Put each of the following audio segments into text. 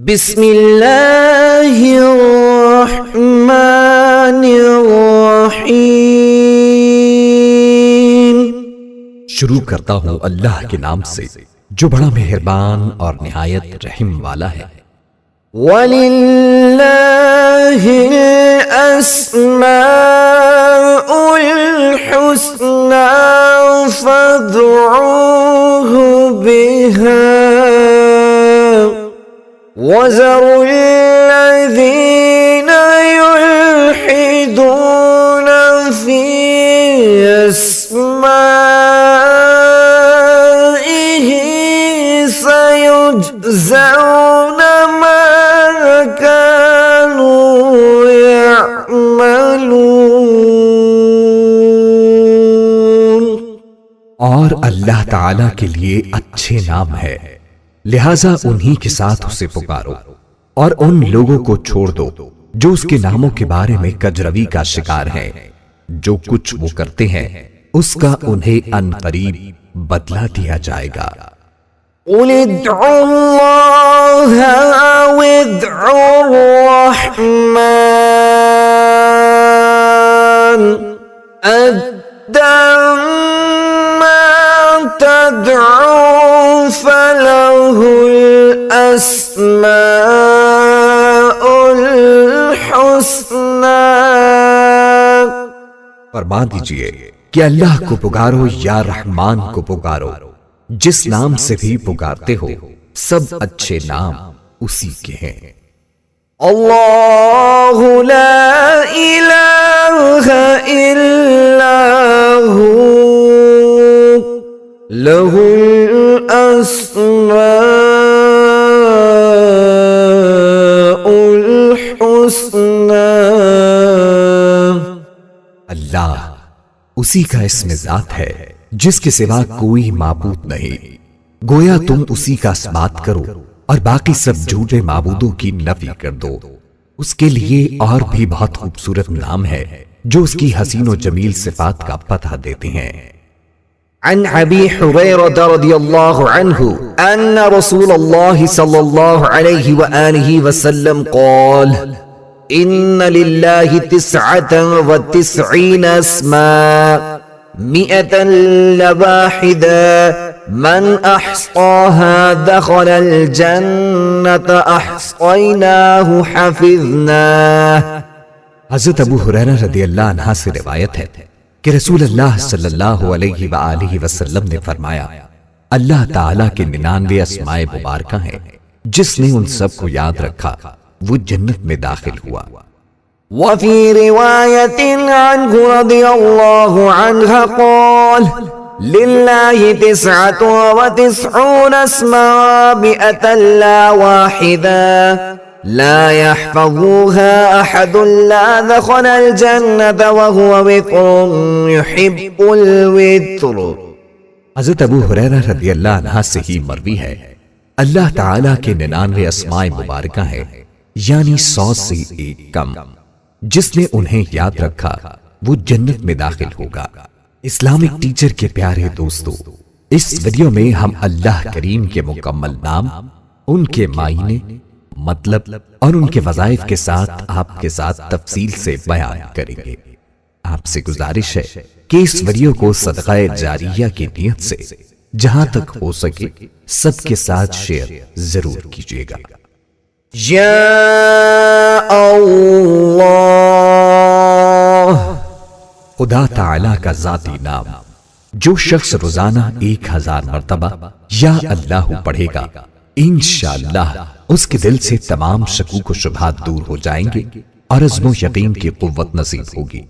بسم اللہ الرحمن الرحیم۔ شروع کرتا ہوں اللہ کے نام سے جو بڑا مہربان اور نہایت رحم والا ہے۔ وَلِلَّهِ الْأَسْمَاءُ الْحُسْنَى فَادْعُوهُ بِهَا وَذَرُوا الَّذِينَ يُلْحِدُونَ فِي أَسْمَائِهِ سَيُجْزَوْنَ مَا كَانُوا يَعْمَلُونَ۔ اور اللہ تعالی کے لیے اچھے نام ہے، لہذا انہی کے ساتھ اسے پکارو، اور ان لوگوں کو چھوڑ دو جو اس کے ناموں کے بارے میں کجروی کا شکار ہے۔ جو کچھ وہ کرتے ہیں اس کا انہیں ان قریب بدلہ دیا جائے گا۔ قُلِ ادْعُوا اللَّهَ أَوِ ادْعُوا الرَّحْمَنَ أَيَّمَّا تَدْعُوا فَلَهُ الْأَسْمَاءُ الْحُسْنَى۔ فرما دیجئے کہ اللہ کو پکارو یا رحمان کو پکارو، جس نام سے بھی پکارتے ہو سب اچھے نام اسی کے ہیں۔ اللہ لا الہ الا ہو لہ الاسماء الحسنى۔ اللہ اسی کا اسم ذات ہے جس کے سوا کوئی معبود نہیں۔ گویا تم اسی کا اثبات کرو اور باقی سب جھوٹے معبودوں کی نفی کر دو۔ اس کے لیے اور بھی بہت خوبصورت نام ہے جو اس کی حسین و جمیل صفات کا پتہ دیتے ہیں۔ عن ابی حریرہ رضی اللہ عنہ ان رسول اللہ صلی اللہ علیہ وآلہ وسلم قال ان للہ 99 اسماء 100 الا واحدة من احصاها دخل الجنة احصیناہ حفظناہ۔ حضرت ابو ہریرہ رضی اللہ عنہ سے روایت ہے کہ رسول اللہ صلی اللہ علیہ وآلہ وسلم نے فرمایا، اللہ تعالیٰ کے 99 اسماء مبارکہ ہیں، جس نے ان سب کو یاد رکھا وہ جنت میں داخل ہوا۔ وفي رواية عنه رضي الله عنها قال لله 99 اسماء 100 لا واحدة لا يحفظها أحد لا دخل الجنة وهو وتر يحب الوتر۔ حضرت ابو ہریرہ رضی اللہ عنہ سے ہی مروی ہے، اللہ تعالیٰ کے 99 اسماء مبارکہ ہیں، یعنی 100 سے ایک کم، جس نے انہیں یاد رکھا وہ جنت میں داخل ہوگا۔ اسلامک ٹیچر کے پیارے دوستو، اس ویڈیو میں ہم اللہ کریم کے مکمل نام، ان کے معنی، مطلب اور ان کے وظائف کے ساتھ آپ کے ساتھ تفصیل سے بیان کریں گے۔ آپ سے گزارش ہے کہ اس ویڈیو کو صدقہ جاریہ کی نیت سے جہاں تک ہو سکے سب کے ساتھ شیئر ضرور کیجیے گا۔ یا اللہ، خدا تعالیٰ کا ذاتی نام جو شخص روزانہ 1000 مرتبہ یا اللہ پڑھے گا، انشاءاللہ اس کے دل سے تمام شکوک و شبہات دور ہو جائیں گے اور عزم و یقین کی قوت نصیب ہوگی۔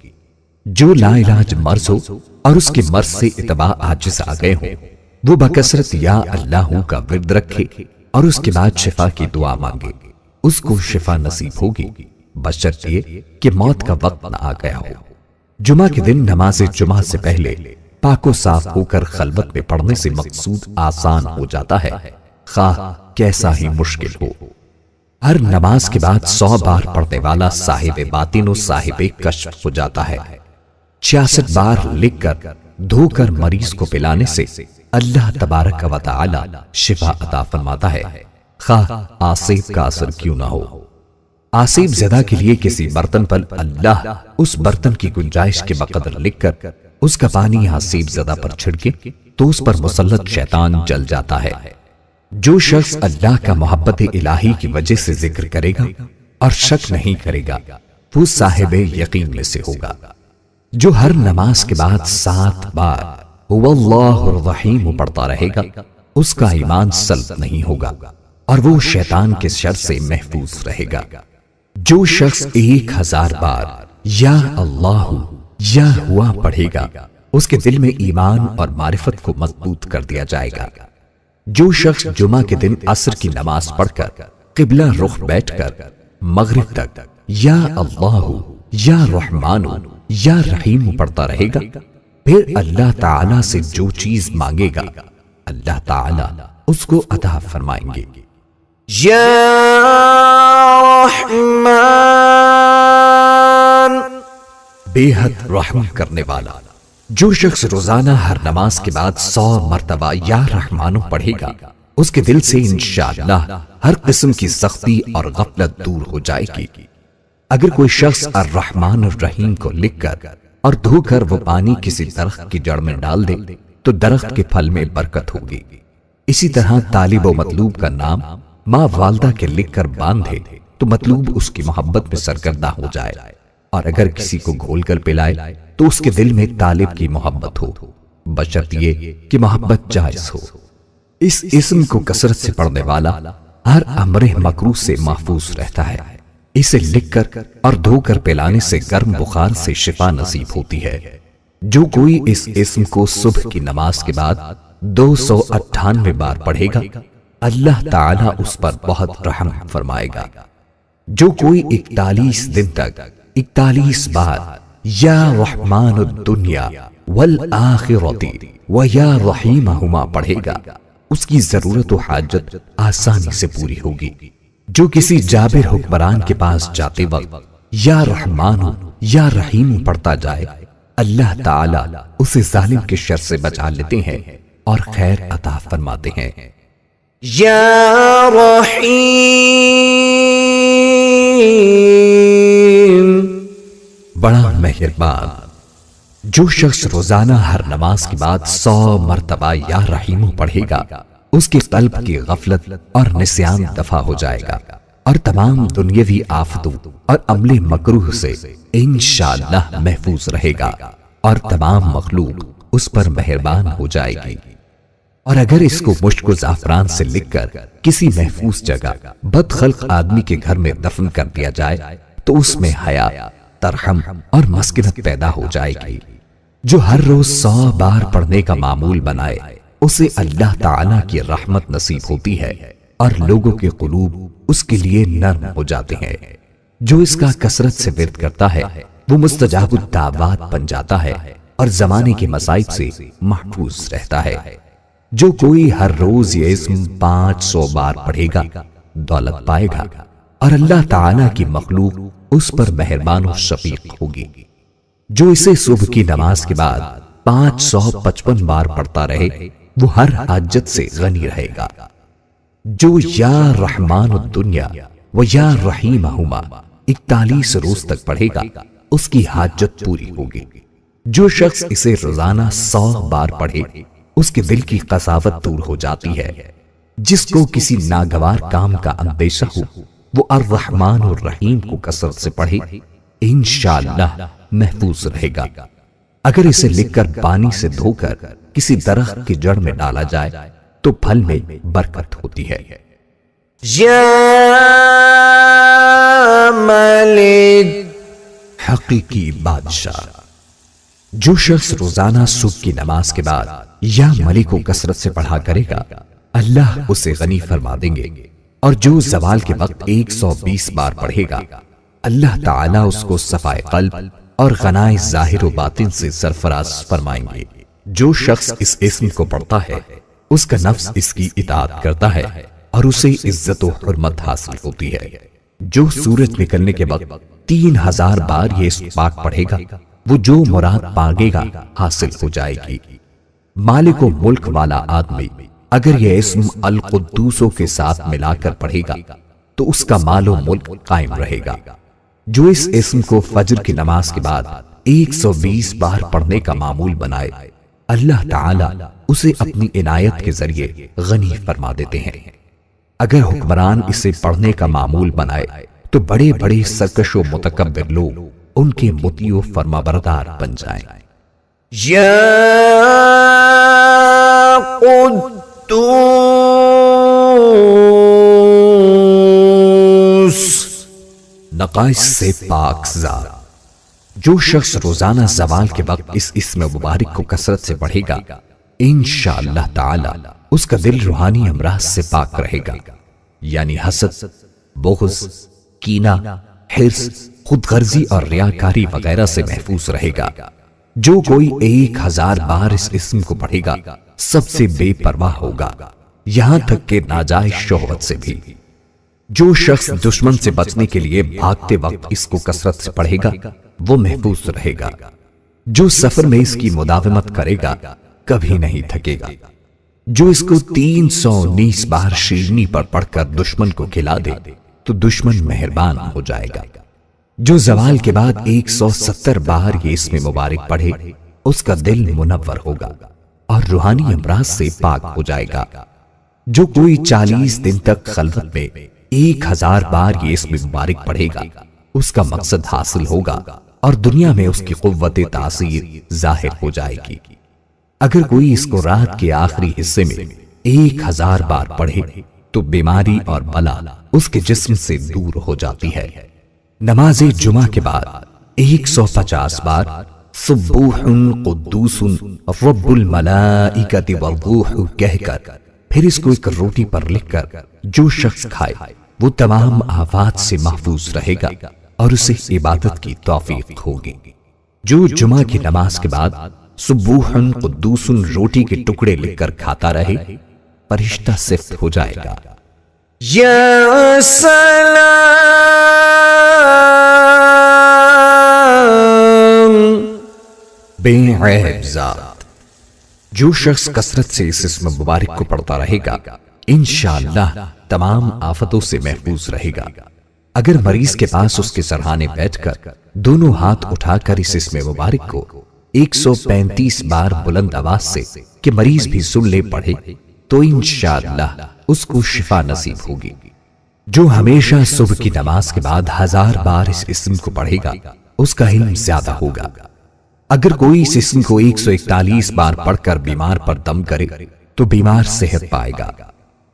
جو لا علاج مرض ہو اور اس کے مرض سے اتباع عاجز آ گئے ہوں، وہ بکثرت یا اللہ کا ورد رکھے اور اس کے بعد شفا کی دعا مانگے، اس کو شفا نصیب ہوگی، بشرط یہ کہ موت کا وقت نہ آ گیا ہو۔ جمعہ کے دن نماز جمعہ سے پہلے پاک و صاف ہو کر خلوت میں پڑھنے سے مقصود آسان ہو جاتا ہے، خواہ کیسا ہی مشکل ہو۔ ہر نماز کے بعد 100 بار پڑھنے والا صاحب باطن و صاحب کشف ہو جاتا ہے۔ 66 بار لکھ کر دھو کر مریض کو پلانے سے اللہ تبارک و تعالی شفا عطا فرماتا ہے۔ خواہ آسیب کا اثر کیوں نہ ہو۔ آسیب زدہ کے لیے کسی برتن پر اللہ اس برتن کی گنجائش کے بقدر لکھ کر اس کا پانی آسیب زدہ پر چھڑکے تو اس پر مسلط شیطان جل جاتا ہے۔ جو شخص اللہ کا محبت الہی کی وجہ سے ذکر کرے گا اور شک نہیں کرے گا وہ صاحب یقین میں سے ہوگا۔ جو ہر نماز کے بعد 7 بار هو اللہ الرحیم پڑھتا رہے گا اس کا ایمان سلب نہیں ہوگا اور وہ شیطان کے شر سے محفوظ رہے گا۔ جو شخص 1000 بار یا اللہ یا ہوا پڑھے گا اس کے دل میں ایمان اور معرفت کو مضبوط کر دیا جائے گا۔ جو شخص جمعہ کے دن عصر کی نماز پڑھ کر قبلہ رخ بیٹھ کر مغرب تک یا اللہ یا رحمان یا رحیم پڑھتا رہے گا پھر اللہ تعالی سے جو چیز مانگے گا اللہ تعالی اس کو عطا فرمائیں گے۔ یا رحمان، بے حد رحم کرنے والا۔ جو شخص روزانہ ہر نماز کے بعد 100 مرتبہ یا رحمانو پڑھے گا اس کے دل سے انشاءاللہ ہر قسم کی سختی اور غفلت دور ہو جائے گی۔ اگر کوئی شخص الرحمن الرحیم کو لکھ کر اور دھو کر وہ پانی کسی درخت کی جڑ میں ڈال دے تو درخت کے پھل میں برکت ہوگی۔ اسی طرح طالب و مطلوب کا نام ماں والدہ کے لکھ کر باندھے تو مطلوب اس کی محبت میں سرگردہ ہو جائے، اور اگر کسی کو گھول کر پلائے تو اس کے دل میں طالب کی محبت ہو، بشرط یہ کہ محبت جائز ہو۔ اس اسم کو کثرت سے پڑھنے والا ہر امر مکروہ سے محفوظ رہتا ہے۔ اسے لکھ کر اور دھو کر پلانے سے گرم بخار سے شفا نصیب ہوتی ہے۔ جو کوئی اس اسم کو صبح کی نماز کے بعد 298 بار پڑھے گا اللہ تعالیٰ اس پر بہت رحم فرمائے گا۔ جو کوئی 41 دن تک 41 بار یا رحمان الدنیا والآخرۃ و یا رحیمہما پڑھے گا اس کی ضرورت و حاجت آسانی سے پوری ہوگی۔ جو کسی جابر حکمران کے پاس جاتے وقت یا رحمان یا رحیم پڑھتا جائے اللہ تعالیٰ اسے ظالم کے شر سے بچا لیتے ہیں اور خیر عطا فرماتے ہیں۔ یا رحیم، بڑا مہربان۔ جو شخص روزانہ ہر نماز کے بعد 100 مرتبہ یا رحیم پڑھے گا اس کے قلب کی غفلت اور نسیان دفع ہو جائے گا اور تمام دنیاوی آفتوں اور عمل مکروہ سے انشاءاللہ محفوظ رہے گا اور تمام مخلوق اس پر مہربان ہو جائے گی۔ اور اگر اس کو مشک و زعفران سے لکھ کر کسی محفوظ جگہ بدخلق آدمی کے گھر میں دفن کر دیا جائے تو اس میں حیا، ترحم اور مسکنت پیدا ہو جائے گی۔ جو ہر روز 100 بار پڑھنے کا معمول بنائے اسے اللہ تعالیٰ کی رحمت نصیب ہوتی ہے اور لوگوں کے قلوب اس کے لیے نرم ہو جاتے ہیں۔ جو اس کا کثرت سے ورد کرتا ہے وہ مستجاب الدعوات بن جاتا ہے اور زمانے کے مصائب سے محفوظ رہتا ہے۔ جو کوئی ہر روز یہ اسم 500 بار پڑھے گا دولت پائے گا اور اللہ تعالیٰ کی مخلوق اس پر مہربان و شفیق ہوگی۔ جو اسے صبح کی نماز کے بعد 555 بار پڑھتا رہے وہ ہر حاجت سے غنی رہے گا۔ جو یا رحمان الدنیا و یا رحیمہما 41 روز تک پڑھے گا اس کی حاجت پوری ہوگی۔ جو شخص اسے روزانہ 100 بار پڑھے اس کے دل کی قساوت دور ہو جاتی ہے۔ جس کو کسی ناگوار کام کا اندیشہ ہو وہ الرحمن الرحیم کو کثرت سے پڑھے انشاءاللہ محفوظ رہے گا۔ اگر اسے لکھ کر پانی سے دھو کر کسی درخت کی جڑ میں ڈالا جائے تو پھل میں برکت ہوتی ہے۔ یا ملک، حقیقی بادشاہ۔ جو شخص روزانہ صبح کی نماز کے بعد یا ملک کو کثرت سے پڑھا کرے گا اللہ اسے غنی فرما دیں گے، اور جو زوال کے وقت 120 بار پڑھے گا اللہ تعالیٰ اس کو صفائے قلب اور غنائے ظاہر و باطن سے سرفراز فرمائیں گے۔ جو شخص اس اسم کو پڑھتا ہے اس کا نفس اس کی اطاعت کرتا ہے اور اسے عزت و حرمت حاصل ہوتی ہے۔ جو سورج نکلنے کے وقت 3000 بار یہ اسم پاک پڑھے گا وہ جو مراد مانگے گا حاصل ہو جائے گی۔ مالک و ملک والا آدمی اگر یہ اسم القدوسوں کے ساتھ ملا کر پڑھے گا تو اس کا مال و ملک قائم رہے گا۔ جو اس اسم کو فجر کی نماز کے بعد 120 بار پڑھنے کا معمول بنائے، اللہ تعالی اسے اپنی عنایت کے ذریعے غنی فرما دیتے ہیں۔ اگر حکمران اسے پڑھنے کا معمول بنائے تو بڑے بڑے سرکش و متکبر لوگ ان کے مطیع و فرما بردار بن جائیں۔ یا قدوس، نقائص سے پاک ذات۔ جو شخص روزانہ زوال کے وقت اس اسم مبارک کو کثرت سے پڑھے گا، انشاءاللہ تعالی اس کا دل روحانی امراض سے پاک رہے گا، یعنی حسد، بغض، کینہ، حرص، خود غرضی اور ریاکاری وغیرہ سے محفوظ رہے گا۔ جو کوئی 1000 بار اس اسم کو پڑھے گا سب سے بے پرواہ ہوگا، یہاں تک کہ ناجائز شہوت سے بھی۔ جو شخص دشمن سے بچنے کے لیے بھاگتے وقت اس کو کثرت سے پڑھے گا وہ محفوظ رہے گا۔ جو سفر میں اس کی مداومت کرے گا کبھی نہیں تھکے گا۔ جو اس کو 319 بار شیرنی پر پڑھ کر دشمن کو کھلا دے تو دشمن مہربان ہو جائے گا۔ جو زوال کے بعد 170 بار یہ اسم مبارک پڑھے اس کا دل منور ہوگا اور روحانی امراض سے پاک ہو جائے گا۔ جو کوئی 40 دن تک خلوت میں 1000 بار یہ اسم مبارک پڑھے گا اس کا مقصد حاصل ہوگا اور دنیا میں اس کی قوت تاثیر ظاہر ہو جائے گی۔ اگر کوئی اس کو رات کے آخری حصے میں 1000 بار پڑھے تو بیماری اور بلا اس کے جسم سے دور ہو جاتی ہے۔ نماز جمعہ کے بعد 150 بار سبوح قدوس رب الملائکۃ والروح کہہ کر پھر اس کو ایک روٹی پر لکھ کر جو شخص کھائے وہ تمام آفات سے محفوظ رہے گا اور اسے عبادت کی توفیق ہوگی۔ جو جمعہ کی نماز کے بعد سبوح قدوس روٹی کے ٹکڑے لکھ کر کھاتا رہے فرشتہ صفت ہو جائے گا۔ یا سلام، بے عیب ذات۔ جو شخص کثرت سے اس اسم مبارک کو پڑھتا رہے گا انشاءاللہ تمام آفتوں سے محفوظ رہے گا۔ اگر مریض کے پاس اس کے سرہانے بیٹھ کر دونوں ہاتھ اٹھا کر اس اسم مبارک کو 135 بار بلند آواز سے کہ مریض بھی سن لے پڑھے تو انشاءاللہ اس کو شفا نصیب ہوگی۔ جو ہمیشہ صبح کی نماز کے بعد 1000 بار اس اسم کو پڑھے گا اس کا علم زیادہ ہوگا۔ اگر کوئی اس اسم کو 141 بار پڑھ کر بیمار پر دم کرے تو بیمار صحت پائے گا۔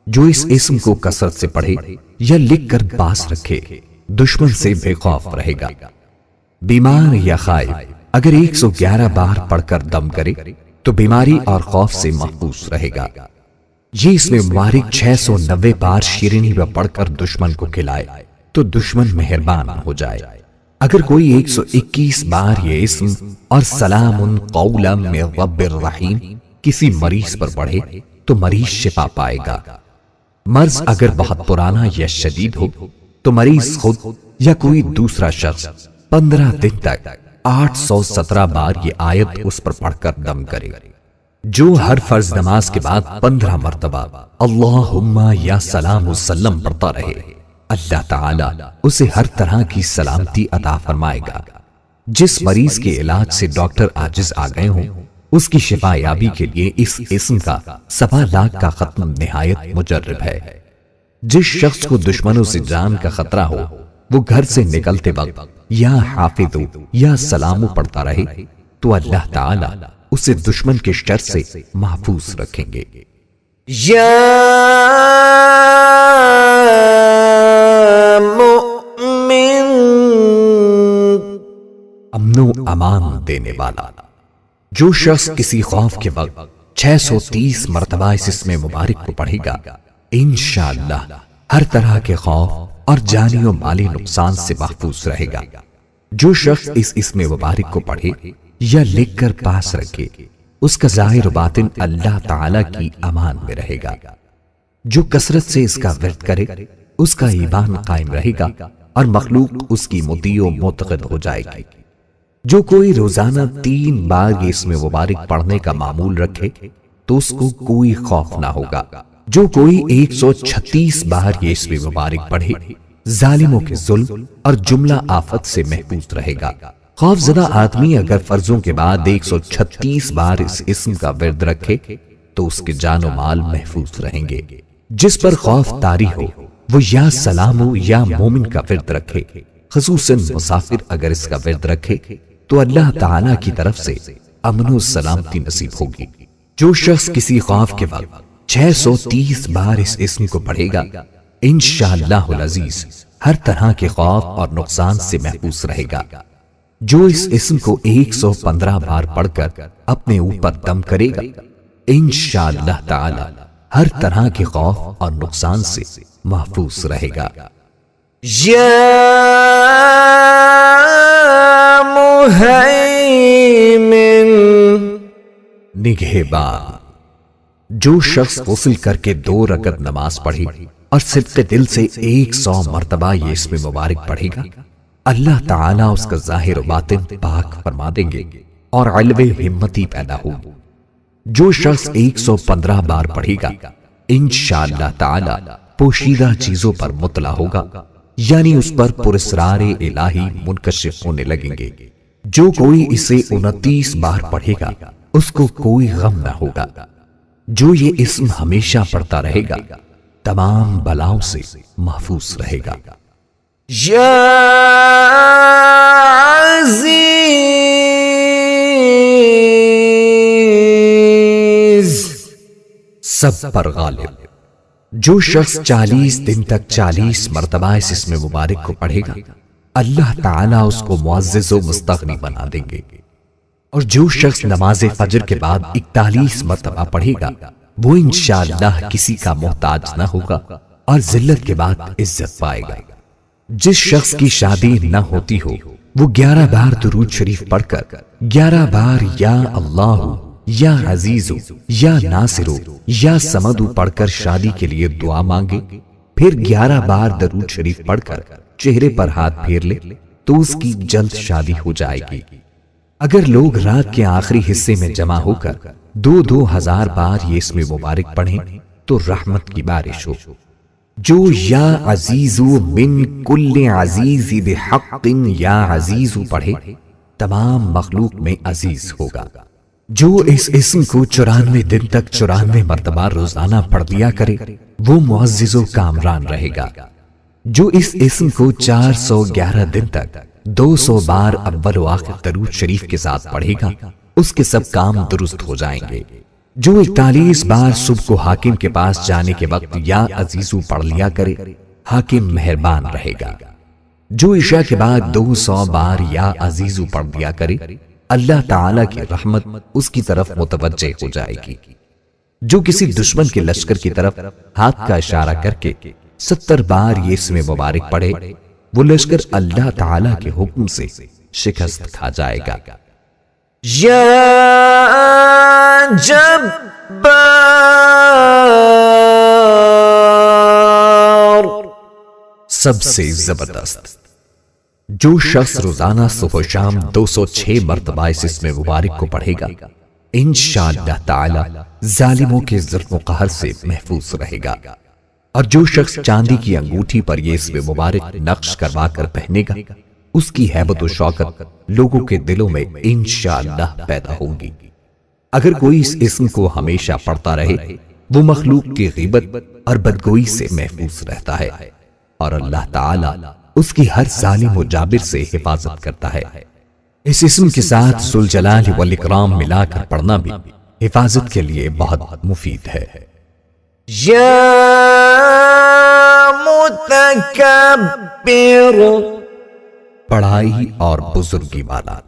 جو اس اسم کو کثرت سے پڑھے یا لکھ کر پاس رکھے دشمن سے بے خوف رہے گا۔ بیمار یا خائف اگر 111 بار پڑھ کر دم کرے تو بیماری اور خوف سے محفوظ رہے گا۔ یہ اسم مبارک 690 بار شیرینی میں پڑھ کر دشمن کو کھلائے تو دشمن مہربان ہو جائے۔ اگر کوئی 121 بار یہ اسم اور سلام قولا من رب الرحیم کسی مریض پر پڑھے تو مریض شفا پائے گا۔ مرض اگر بہت پرانا یا شدید ہو تو مریض خود یا کوئی دوسرا شخص 15 دن تک 817 بار یہ آیت اس پر پڑھ کر دم کرے۔ جو ہر فرض نماز کے بعد 15 مرتبہ اللہم یا سلام وسلم پڑھتا رہے اللہ تعالی اسے ہر طرح کی سلامتی عطا فرمائے گا۔ جس مریض کے علاج سے ڈاکٹر عاجز آ گئے ہوں اس کی شفا یابی کے لیے اس اسم کا 1.25 لاکھ کا ختم نہایت مجرب ہے۔ جس شخص کو دشمنوں سے جان کا خطرہ ہو وہ گھر سے نکلتے وقت یا حافظ یا سلام پڑھتا رہے تو اللہ تعالی اسے دشمن کے شر سے محفوظ رکھیں گے۔ یا مؤمن، امن و امان دینے والا۔ جو شخص کسی خوف کے وقت 630 مرتبہ اس اسم مبارک کو پڑھے گا انشاءاللہ ہر طرح کے خوف اور جانی و مالی نقصان سے محفوظ رہے گا۔ جو شخص اس اسم مبارک کو پڑھے یا لکھ کر پاس رکھے اس کا ظاہر و باطن اللہ تعالی کی امان میں رہے گا۔ جو کثرت سے اس کا ورد کرے اس کا ایمان قائم رہے گا اور مخلوق اس کی مطیع و معتقد ہو جائے گی۔ جو کوئی روزانہ 3 بار یہ اسم مبارک پڑھنے کا معمول رکھے تو اس کو کوئی خوف نہ ہوگا۔ جو کوئی 136 بار یہ اسم مبارک پڑھے ظالموں کے ظلم اور جملہ آفت سے محفوظ رہے گا۔ خوف زدہ آدمی اگر فرضوں کے بعد 136 بار اس اسم کا ورد رکھے تو اس کے جان و مال محفوظ رہیں گے۔ جس پر خوف طاری ہو وہ یا سلام ہو یا مومن کا ورد رکھے، خصوصاً مسافر اگر اس کا ورد رکھے تو اللہ تعالیٰ کی طرف سے امن و سلامتی نصیب ہوگی۔ جو شخص کسی خوف کے وقت 630 بار اس اسم کو پڑھے گا انشاءاللہ العزیز ہر طرح کے خوف اور نقصان سے محفوظ رہے گا۔ جو اس اسم کو 115 بار پڑھ کر اپنے اوپر دم کرے گا انشاءاللہ تعالی ہر طرح کے خوف اور نقصان سے محفوظ رہے گا۔ یا مہیمن نگہبان، جو شخص غسل کر کے 2 رکعت نماز پڑھے اور صدق دل سے 100 مرتبہ یہ اسم مبارک پڑھے گا، اللہ تعالیٰ اس کا ظاہر و باطن پاک فرما دیں گے اور علو ہمتی پیدا ہوگی۔ جو شخص 115 بار پڑھے گا انشاءاللہ تعالیٰ پوشیدہ چیزوں پر مطلع ہوگا، یعنی اس پر پراسرار الہی منکشف ہونے لگیں گے۔ جو کوئی اسے 29 بار پڑھے گا اس کو کوئی غم نہ ہوگا۔ جو یہ اسم ہمیشہ پڑھتا رہے گا تمام بلاؤں سے محفوظ رہے گا۔ یا عزیز، سب پر غالب، جو شخص 40 دن تک 40 مرتبہ اس اسم مبارک کو پڑھے گا اللہ تعالیٰ اس کو معزز و مستغنی بنا دیں گے۔ اور جو شخص نماز فجر کے بعد 41 مرتبہ پڑھے گا وہ انشاءاللہ کسی کا محتاج نہ ہوگا اور ذلت کے بعد عزت پائے گا۔ جس شخص کی شادی نہ ہوتی ہو وہ 11 بار درود شریف پڑھ کر 11 بار یا اللہ یا عزیز یا ناصر یا سمد پڑھ کر شادی کے لیے دعا مانگے، پھر 11 بار درود شریف پڑھ کر چہرے پر ہاتھ پھیر لے تو اس کی جلد شادی ہو جائے گی۔ اگر لوگ رات کے آخری حصے میں جمع ہو کر 2000 بار یہ اسم مبارک پڑھیں تو رحمت کی بارش ہو۔ جو یا عزیز من کل عزیز بحق یا عزیز پڑھے تمام مخلوق میں عزیز ہوگا۔ جو اس اسم کو 94 دن تک 94 مرتبہ روزانہ پڑھ دیا کرے وہ معزز و کامران رہے گا۔ جو اس اسم کو 411 دن تک 200 بار اول و آخر درود شریف کے ساتھ پڑھے گا اس کے سب کام درست ہو جائیں گے۔ جو 41 بار صبح کو حاکم کے پاس جانے کے وقت یا عزیزو پڑھ لیا کرے حاکم مہربان رہے گا۔ جو عشاء کے بعد 200 بار یا عزیزو پڑھ دیا کرے اللہ تعالیٰ کی رحمت اس کی طرف متوجہ ہو جائے گی۔ جو کسی دشمن کے لشکر کی طرف ہاتھ کا اشارہ کر کے 70 بار یہ اسم مبارک پڑھے وہ لشکر اللہ تعالیٰ کے حکم سے شکست کھا جائے گا۔ یا جبار، سب سے زبردست، جو شخص روزانہ صبح و شام 206 مرتبہ اس اسم مبارک کو پڑھے گا انشاءاللہ تعالی ظالموں کے ظلم و قہر سے محفوظ رہے گا۔ اور جو شخص چاندی کی انگوٹھی پر یہ اسم مبارک نقش کروا کر پہنے گا اس کی ہیبت و شوکت لوگوں کے دلوں میں انشاءاللہ پیدا ہوگی۔ اگر کوئی اس اسم کو ہمیشہ پڑھتا رہے وہ مخلوق کی غیبت اور بدگوئی سے محفوظ رہتا ہے اور اللہ تعالی اس کی ہر ظالم و جابر سے حفاظت کرتا ہے۔ اس اسم کے ساتھ ذوالجلال والاکرام ملا کر پڑھنا بھی حفاظت کے لیے بہت مفید ہے۔ یا متکبر، پڑھائی اور بزرگی والا،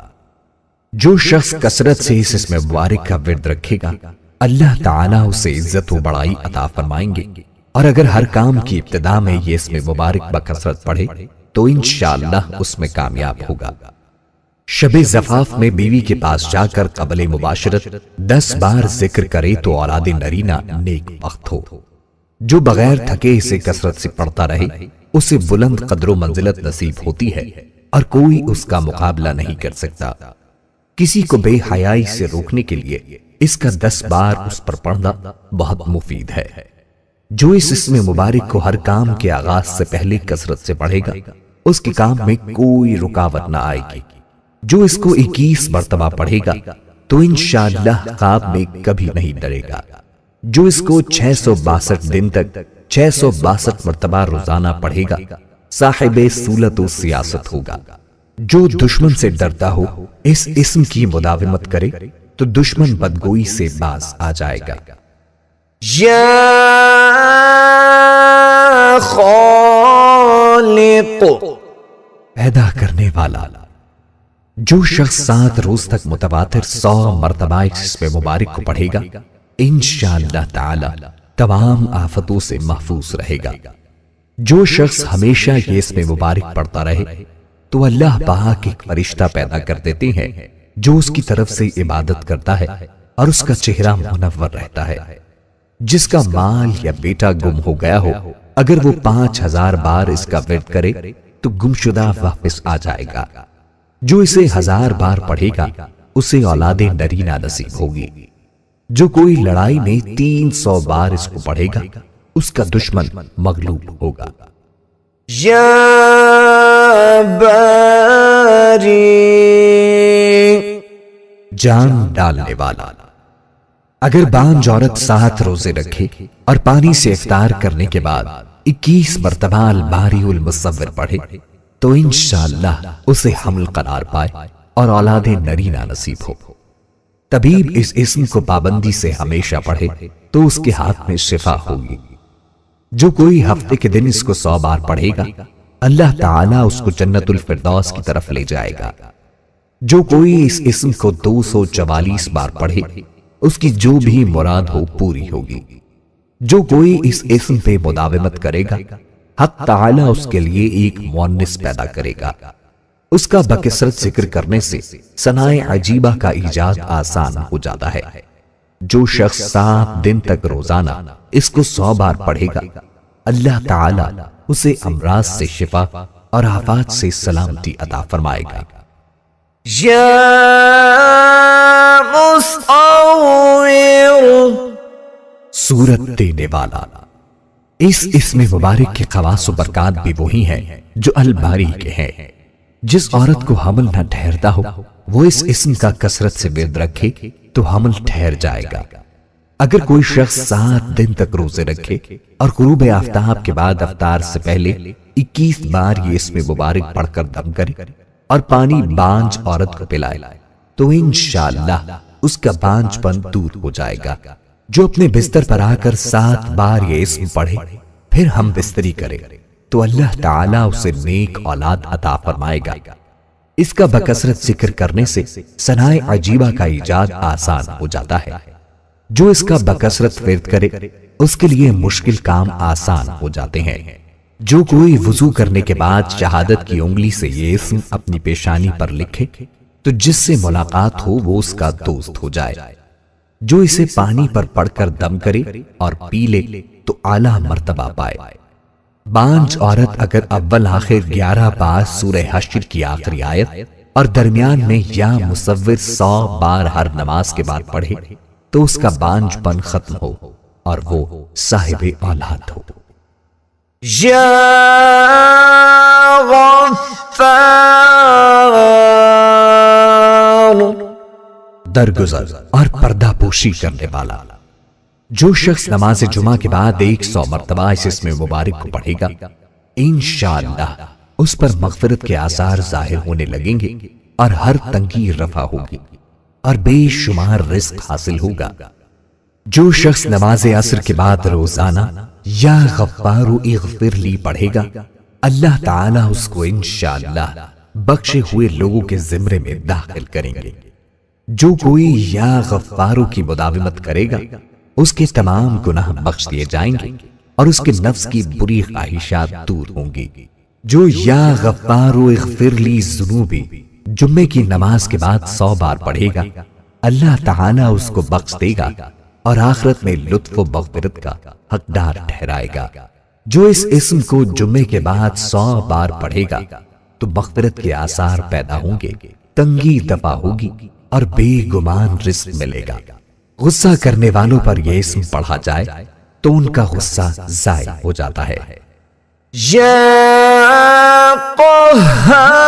جو شخص کثرت سے اس اسم مبارک کا ورد رکھے گا اللہ تعالیٰ اسے عزت و بڑائی عطا فرمائیں گے، اور اگر ہر کام کی ابتدا میں یہ اسم مبارک بکثرت پڑھے تو انشاءاللہ اس میں کامیاب ہوگا۔ شب زفاف میں بیوی کے پاس جا کر قبل مباشرت 10 بار ذکر کرے تو اولاد نرینہ نیک بخت ہو۔ جو بغیر تھکے اسے کثرت سے پڑھتا رہے اسے بلند قدر و منزلت نصیب ہوتی ہے اور کوئی اس کا مقابلہ نہیں کر سکتا۔ کسی کو بے حیائی سے روکنے کے لیے اس کا 10 بار اس پر پڑھنا بہت مفید ہے۔ جو اس اسم مبارک کو ہر کام کے آغاز سے پہلے کثرت سے پڑھے گا اس کے کام میں کوئی رکاوٹ نہ آئے گی۔ جو اس کو 21 مرتبہ پڑھے گا تو انشاءاللہ خواب میں کبھی نہیں ڈرے گا۔ جو اس کو 662 دن تک 662 مرتبہ روزانہ پڑھے گا صاحب سولت و سیاست ہوگا۔ جو دشمن سے ڈرتا ہو اس اسم کی مداومت کرے تو دشمن بدگوئی سے باز آ جائے گا۔ یا خالق، پیدا کرنے والا۔ جو شخص 7 روز تک متواتر 100 مرتبہ اس اسم مبارک کو پڑھے گا انشاءاللہ تعالی تمام آفتوں سے محفوظ رہے گا۔ جو شخص ہمیشہ یہ اسم مبارک پڑھتا رہے تو اللہ پاک ایک فرشتہ پیدا کر دیتے ہیں جو اس کی طرف سے عبادت کرتا ہے اور اس کا چہرہ منور رہتا ہے۔ جس کا مال یا بیٹا گم ہو گیا ہو اگر وہ 5000 بار اس کا ورد کرے تو گمشدہ واپس آ جائے گا۔ جو اسے 1000 بار پڑھے گا اسے اولاد نرینہ نصیب ہوگی۔ جو کوئی لڑائی میں 300 بار اس کو پڑھے گا اس کا دشمن مغلوب ہوگا۔ یا باری، جان ڈالنے والا۔ اگر بانج عورت 7 روزے رکھے اور پانی سے افطار کرنے کے بعد 21 مرتبہ الباری المصور پڑھے تو انشاءاللہ اسے حمل قرار پائے اور اولاد نرینہ نصیب ہو۔ طبیب اس اسم کو پابندی سے ہمیشہ پڑھے تو اس کے ہاتھ میں شفا ہوگی۔ جو کوئی ہفتے کے دن اس کو 100 بار پڑھے گا اللہ تعالیٰ اس کو جنت الفردوس کی طرف لے جائے گا۔ جو کوئی اس اسم کو 244 بار پڑھے اس کی جو بھی مراد ہو پوری ہوگی۔ جو کوئی اس اسم پہ مداومت کرے گا حق تعالیٰ اس کے لیے ایک مؤنث پیدا کرے گا۔ اس کا بکثرت ذکر کرنے سے ثنائے عجیبہ کا ایجاد آسان ہو جاتا ہے۔ جو شخص 7 دن تک روزانہ اس کو 100 بار پڑھے گا اللہ تعالیٰ اسے امراض سے شفا اور آفات سے سلامتی عطا فرمائے گا۔ یا مصور، صورت دینے والا۔ اس اسم مبارک کے خواص و برکات بھی وہی ہیں جو الباری کے ہیں۔ جس عورت کو حمل نہ ٹھہرتا ہو وہ اس اسم کا کثرت سے ورد رکھے تو حمل ٹھہر جائے گا۔ اگر کوئی شخص 7 دن تک روزے رکھے اور غروب آفتاب کے بعد افطار سے پہلے 21 بار یہ اسم مبارک پڑھ کر دم کرے اور پانی بانج عورت کو پلائے تو انشاءاللہ اس کا بانج پن دور ہو جائے گا۔ جو اپنے بستر پر آ کر 7 بار یہ اسم پڑھے پھر ہم بستری کرے تو اللہ تعالیٰ اسے نیک اولاد عطا فرمائے گا۔ اس کا بکثرت ذکر کرنے سے ثنائے عجیبہ کا ایجاد آسان ہو جاتا ہے۔ جو اس کا بکثرت ورد کرے اس کے لیے مشکل کام آسان ہو جاتے ہیں۔ جو کوئی وضو کرنے کے بعد شہادت کی انگلی سے یہ اسم اپنی پیشانی پر لکھے تو جس سے ملاقات ہو وہ اس کا دوست ہو جائے۔ جو اسے پانی پر پڑھ کر دم کرے اور پی لے تو اعلیٰ مرتبہ پائے۔ بانج عورت اگر اول آخر 11 بار سورہ حشر کی آخری آیت اور درمیان میں یا مصور 100 بار ہر نماز کے بعد پڑھے تو اس کا بانج پن ختم ہو اور وہ صاحب اولاد ہو۔ یا غفار، درگزر اور پردہ پوشی کرنے والا۔ جو شخص نماز جمعہ کے بعد 100 مرتبہ اس اسم مبارک کو پڑھے گا انشاءاللہ اس پر مغفرت کے آثار ظاہر ہونے لگیں گے اور ہر تنگی رفع ہوگی اور بے شمار رزق حاصل ہوگا۔ جو شخص نماز عصر کے بعد روزانہ یا غفار اغفر لی پڑھے گا اللہ تعالیٰ اس کو انشاءاللہ بخشے ہوئے لوگوں کے زمرے میں داخل کریں گے۔ جو کوئی یا غفارو کی مداومت کرے گا اس کے تمام گناہ بخش دیے جائیں گے اور اس کے نفس کی بری خواہشات دور ہوں گی۔ جو یا غفارو اغفر لی ذنوبی جمعے کی نماز کے بعد 100 بار پڑھے گا اللہ تعالیٰ اس کو بخش دے گا اور آخرت میں لطف و مغفرت کا حقدار ٹھہرائے گا۔ جو اس اسم کو جمعے کے بعد 100 بار پڑھے گا تو مغفرت کے آثار پیدا ہوں گے، تنگی دفع ہوگی اور بے گمان رزق ملے گا۔ غصہ کرنے والوں پر یہ اسم پڑھا جائے تو ان کا غصہ زائل ہو جاتا ہے۔ یا قہار،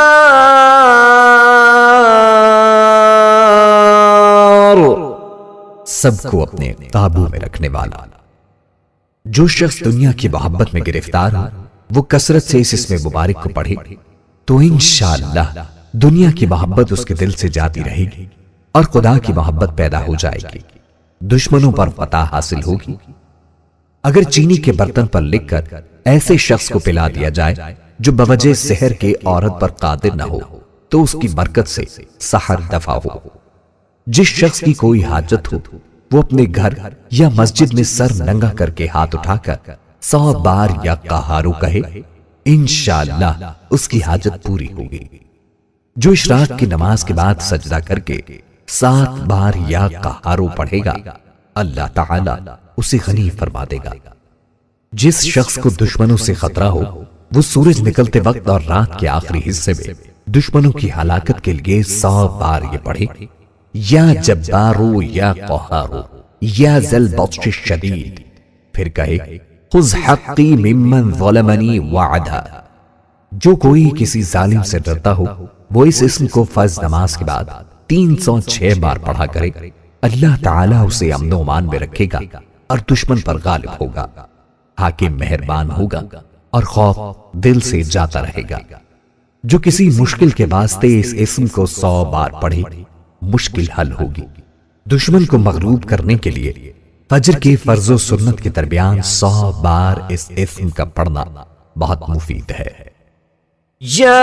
سب کو اپنے قابو میں رکھنے والا۔ جو شخص دنیا کی محبت میں گرفتار ہو وہ کثرت سے اس اسم مبارک کو پڑھے تو انشاءاللہ دنیا کی محبت اس کے دل سے جاتی رہے گی اور خدا کی محبت پیدا ہو جائے گی، دشمنوں پر فتح حاصل ہوگی۔ اگر چینی کے برتن پر لکھ کر ایسے شخص کو پلا دیا جائے جو بوجہ سحر کے عورت پر قادر نہ ہو تو اس کی برکت سے سحر دفع ہو۔ جس شخص کی کوئی حاجت ہو وہ اپنے گھر یا مسجد میں سر ننگا کر کے ہاتھ اٹھا کر 100 بار یا قہارو کہے، انشاءاللہ اس کی حاجت پوری ہوگی۔ جو اشراق کی نماز کے بعد سجدہ کر کے 7 بار یا قہارو پڑھے گا اللہ تعالی اسے غنی فرما دے گا۔ جس شخص کو دشمنوں سے خطرہ ہو وہ سورج نکلتے وقت اور رات کے آخری حصے میں دشمنوں کی ہلاکت کے لیے 100 بار یہ پڑھے، یا جبارو یا قہارو یا ذل بطش الشدید، پھر کہے خذ حقی ممن ظلمنی وعدا۔ جو کوئی کسی ظالم سے ڈرتا ہو وہ اس اسم کو فرض نماز کے بعد 306 بار پڑھا کرے، اللہ تعالیٰ اسے امن و امان میں رکھے گا اور دشمن پر غالب ہوگا، حاکم مہربان ہوگا اور خوف دل سے جاتا رہے گا۔ جو کسی مشکل کے واسطے اس اسم کو 100 بار پڑھے مشکل حل ہوگی۔ دشمن کو مغلوب کرنے کے لیے فجر کے فرض و سنت کے درمیان 100 بار اس اسم کا پڑھنا بہت مفید ہے۔ یا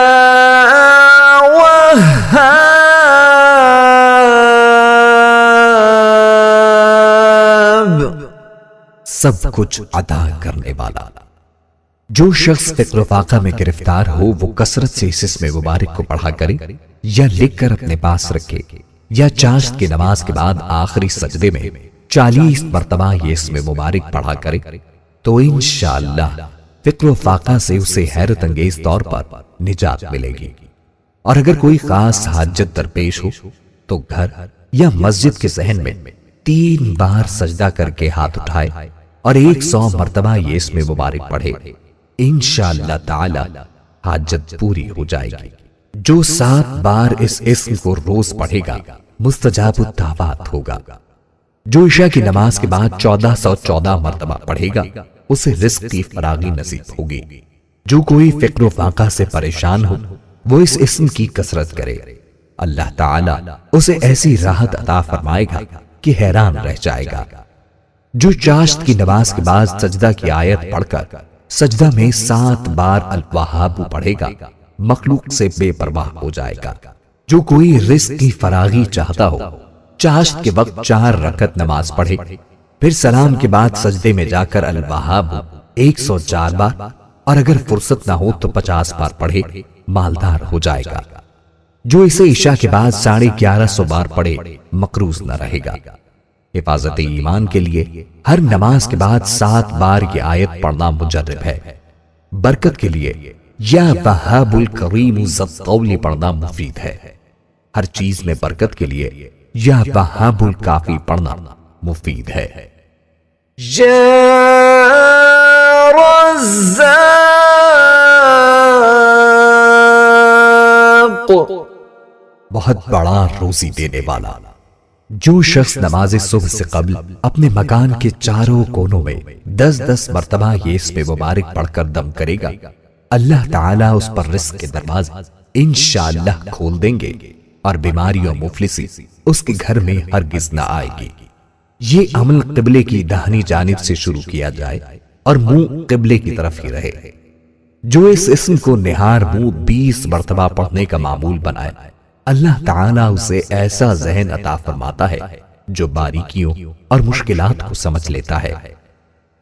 وہاب، سب کچھ عطا کرنے والا۔ جو شخص فقر و فاقہ میں گرفتار ہو وہ کثرت سے اس اسم مبارک کو پڑھا کرے یا لکھ کر اپنے پاس رکھے، یا چاشت کی نماز کے بعد آخری سجدے میں 40 مرتبہ یہ اسم مبارک پڑھا کرے تو انشاءاللہ فقر و فاقہ سے اسے حیرت انگیز طور پر نجات ملے گی۔ اور اگر کوئی خاص حاجت درپیش ہو تو گھر یا مسجد کے صحن میں 3 بار سجدہ کر کے ہاتھ اٹھائے اور 100 مرتبہ یہ اسم مبارک پڑھے، انشاءاللہ تعالی حاجت پوری ہو جائے گی۔ جو 7 بار اس اسم کو روز پڑھے گا مستجاب الدعوات ہوگا۔ جو عشاء کی نماز کے بعد 1414 مرتبہ پڑھے گا اسے رزق کی فراغی نصیب ہوگی۔ جو کوئی فقر و فاقہ سے پریشان ہو وہ اس اسم کی کثرت کرے، اللہ تعالی اسے ایسی راحت عطا فرمائے گا کہ حیران رہ جائے گا۔ جو چاشت کی نماز کے بعد سجدہ کی آیت پڑھ کر سجدہ میں 7 بار الوہاب پڑھے گا مخلوق سے بے پرواہ ہو جائے گا۔ جو کوئی رزق کی فراغی چاہتا ہو چاشت کے وقت 4 رکعت نماز پڑھے، پھر سلام کے بعد سجدے میں جا کر الوہاب 104 بار اور اگر فرصت نہ ہو تو 50 بار پڑھے، مالدار ہو جائے گا۔ جو اسے عشاء کے بعد 1150 بار پڑھے مقروض نہ رہے گا۔ حفاظت ایمان کے لیے ہر نماز کے بعد 7 بار یہ آیت پڑھنا مجرب ہے۔ برکت کے لیے یا وہاب الکریم ذی الطول پڑھنا مفید ہے۔ ہر چیز میں برکت کے لیے یا وہاب الکافی پڑھنا مفید ہے۔ یا رزاق، بہت بڑا روزی دینے والا۔ جو شخص نماز صبح سے قبل اپنے مکان کے چاروں کونوں میں 10-10 مرتبہ یہ اسم مبارک پڑھ کر دم کرے گا اللہ تعالیٰ اس پر رزق کے دروازے انشاءاللہ کھول دیں گے اور بیماری و مفلسی اس کے گھر میں ہرگز نہ آئے گی۔ یہ عمل قبلے کی داہنی جانب سے شروع کیا جائے اور منہ قبلے کی طرف ہی رہے۔ جو اس اسم کو نہار منہ 20 مرتبہ پڑھنے کا معمول بنائے اللہ تعالیٰ اسے ایسا ذہن عطا فرماتا ہے جو باریکیوں اور مشکلات کو سمجھ لیتا ہے۔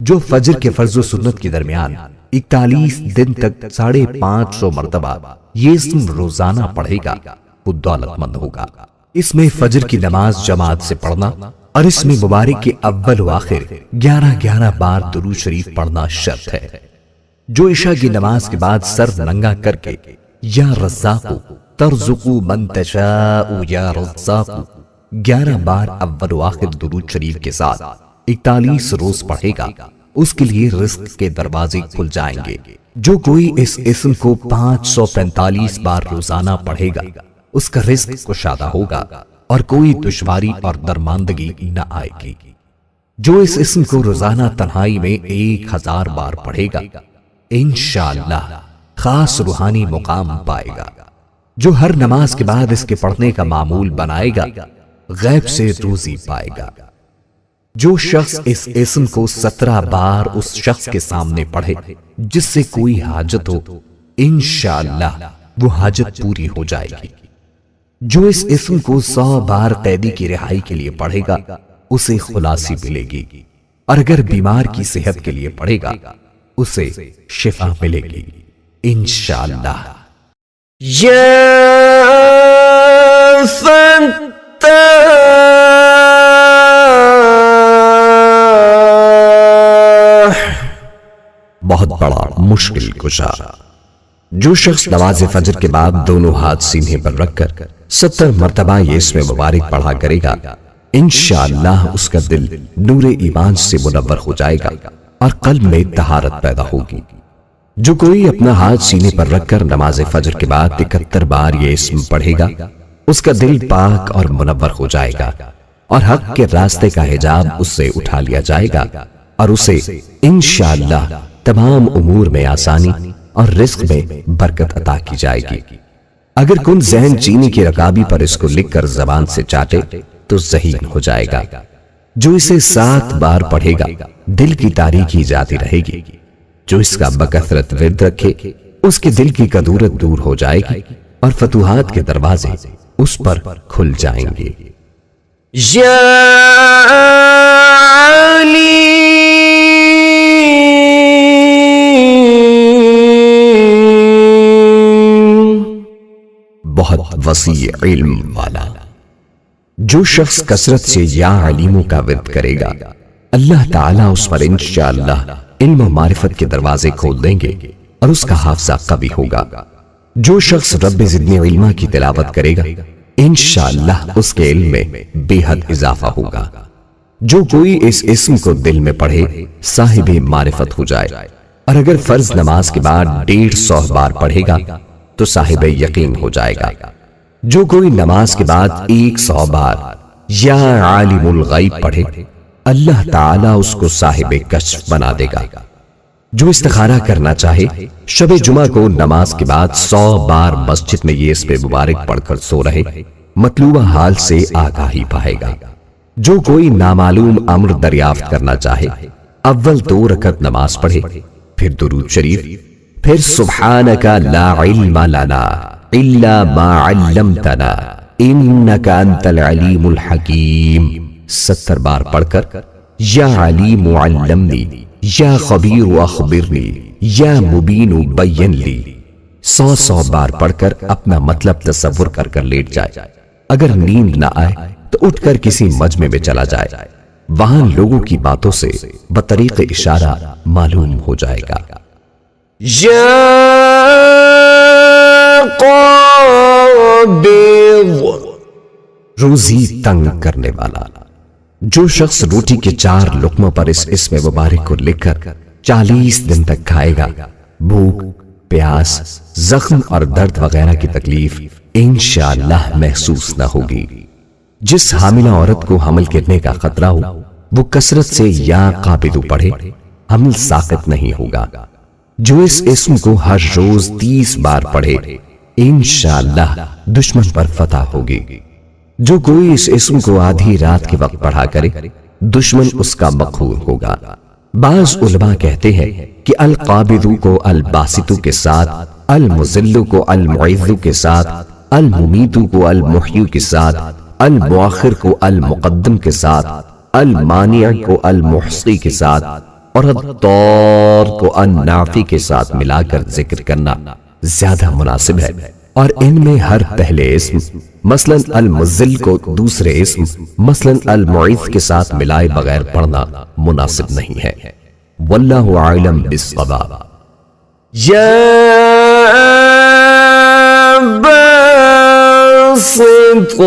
جو فجر کے فرض و سنت کے درمیان 41 دن تک 550 مرتبہ یہ اسم روزانہ پڑھے گا وہ دولت مند ہوگا۔ اس میں فجر کی نماز جماعت سے پڑھنا اور اس میں مبارک کے اول و آخر 11 بار درود شریف پڑھنا شرط ہے۔ جو عشاء کی نماز کے بعد سر ننگا کر کے یا رزاق ترزق من تشاء یا رزاق 11 بار اول و آخر درود شریف کے ساتھ 41 روز پڑھے گا، اس کے لیے رزق کے دروازے کھل جائیں گے۔ جو کوئی اس اسم کو 545 بار روزانہ پڑھے گا، اس کا رزق کشادہ ہوگا اور کوئی دشواری اور درماندگی نہ آئے گی۔ جو اس اسم کو روزانہ تنہائی میں 1000 بار پڑھے گا، انشاءاللہ خاص روحانی مقام پائے گا۔ جو ہر نماز کے بعد اس کے پڑھنے کا معمول بنائے گا، غیب سے روزی پائے گا۔ جو شخص اس اسم کو 17 بار اس شخص کے سامنے پڑھے جس سے کوئی حاجت ہو، انشاءاللہ وہ حاجت پوری ہو جائے گی۔ جو اس اسم کو 100 بار قیدی کی رہائی کے لیے پڑھے گا، اسے خلاصی ملے گی، اور اگر بیمار کی صحت کے لیے پڑھے گا، اسے شفا ملے گی انشاءاللہ۔ بہت بڑا مشکل کشا۔ جو شخص نماز فجر کے بعد دونوں ہاتھ سینے پر رکھ کر 70 مرتبہ یہ اسم مبارک پڑھا کرے گا، انشاءاللہ اس کا دل نور ایمان سے منور ہو جائے گا اور قلب میں طہارت پیدا ہوگی۔ جو کوئی اپنا ہاتھ سینے پر رکھ کر نماز فجر کے بعد 71 بار یہ اسم پڑھے گا، اس کا دل پاک اور منور ہو جائے گا اور حق کے راستے کا حجاب اس سے اٹھا لیا جائے گا اور اسے انشاءاللہ تمام امور میں آسانی اور رزق میں برکت عطا کی جائے گی۔ اگر کن ذہن چینی کی رکابی پر اس کو لکھ کر زبان سے چاٹے تو ذہین ہو جائے گا۔ جو اسے 7 بار پڑھے گا، دل کی تاریکی جاتی رہے گی۔ جو اس کا بکثرت ورد رکھے، اس کے دل کی کدورت دور ہو جائے گی اور فتوحات کے دروازے اس پر کھل جائیں گے۔ یا بہت وسیع علم والا۔ جو شخص کثرت سے یا علیموں کا ورد کرے گا، اللہ تعالیٰ اس پر انشاءاللہ علم و معرفت کے دروازے کھول دیں گے اور اس کا حافظہ قوی ہوگا۔ جو شخص رب زدنی علما کی تلاوت کرے گا، انشاءاللہ اس کے علم میں بے حد اضافہ ہوگا۔ جو کوئی اس اسم کو دل میں پڑھے، صاحب معرفت ہو جائے، اور اگر فرض نماز کے بعد 150 بار پڑھے گا تو صاحب یقین ہو جائے گا۔ جو کوئی نماز کے بعد 100 بار یا عالم الغیب پڑھے، اللہ تعالیٰ اس کو صاحب کشف بنا دے گا۔ جو استخارہ کرنا چاہے، شب جمعہ کو نماز کے بعد 100 بار مسجد میں یہ اسم مبارک پڑھ کر سو رہے، مطلوبہ حال سے آگاہی پائے گا۔ جو کوئی نامعلوم امر دریافت کرنا چاہے، اول 2 رکعت نماز پڑھے، پھر درود شریف، پھر سبحانک لا علم لنا الا ما علمتنا انک انت العلیم الحکیم 70 بار پڑھ کر یا علیم علمنی یا خبیر اخبرنی یا مبین بین لی 100 بار پڑھ کر اپنا مطلب تصور کر کر لیٹ جائے۔ اگر نیند نہ آئے تو اٹھ کر کسی مجمع میں چلا جائے، وہاں لوگوں کی باتوں سے بطریق اشارہ معلوم ہو جائے گا۔ یا قابض، روزی تنگ کرنے والا۔ جو شخص روٹی کے 4 لقموں پر اس اسم مبارک کو لکھ کر 40 دن تک کھائے گا، بھوک، پیاس، زخم اور درد وغیرہ کی تکلیف انشاءاللہ محسوس نہ ہوگی۔ جس حاملہ عورت کو حمل گرنے کا خطرہ ہو، وہ کثرت سے یا قابض پڑھے، حمل ساقط نہیں ہوگا۔ جو اس اسم کو ہر روز 30 بار پڑھے، انشاءاللہ دشمن پر فتح ہوگی۔ جو کوئی اس اسم کو آدھی رات کے وقت پڑھا کرے، دشمن اس کا مقہور ہوگا۔ بعض علماء کہتے ہیں کہ القابض کو الباسط کے ساتھ، المذل کو المعز کے ساتھ، الممیت کو المحیی کے ساتھ، المؤخر کو المقدم کے ساتھ، المانع کو المحصی کے ساتھ اور الضار کو النافع کے ساتھ ملا کر ذکر کرنا زیادہ مناسب ہے، اور ان میں ہر پہلے اسم مثلا المذل کو دوسرے اسم مثلا المعز کے ساتھ ملائے بغیر پڑھنا مناسب نہیں ہے۔ واللہ اعلم بالصواب۔ یا باسط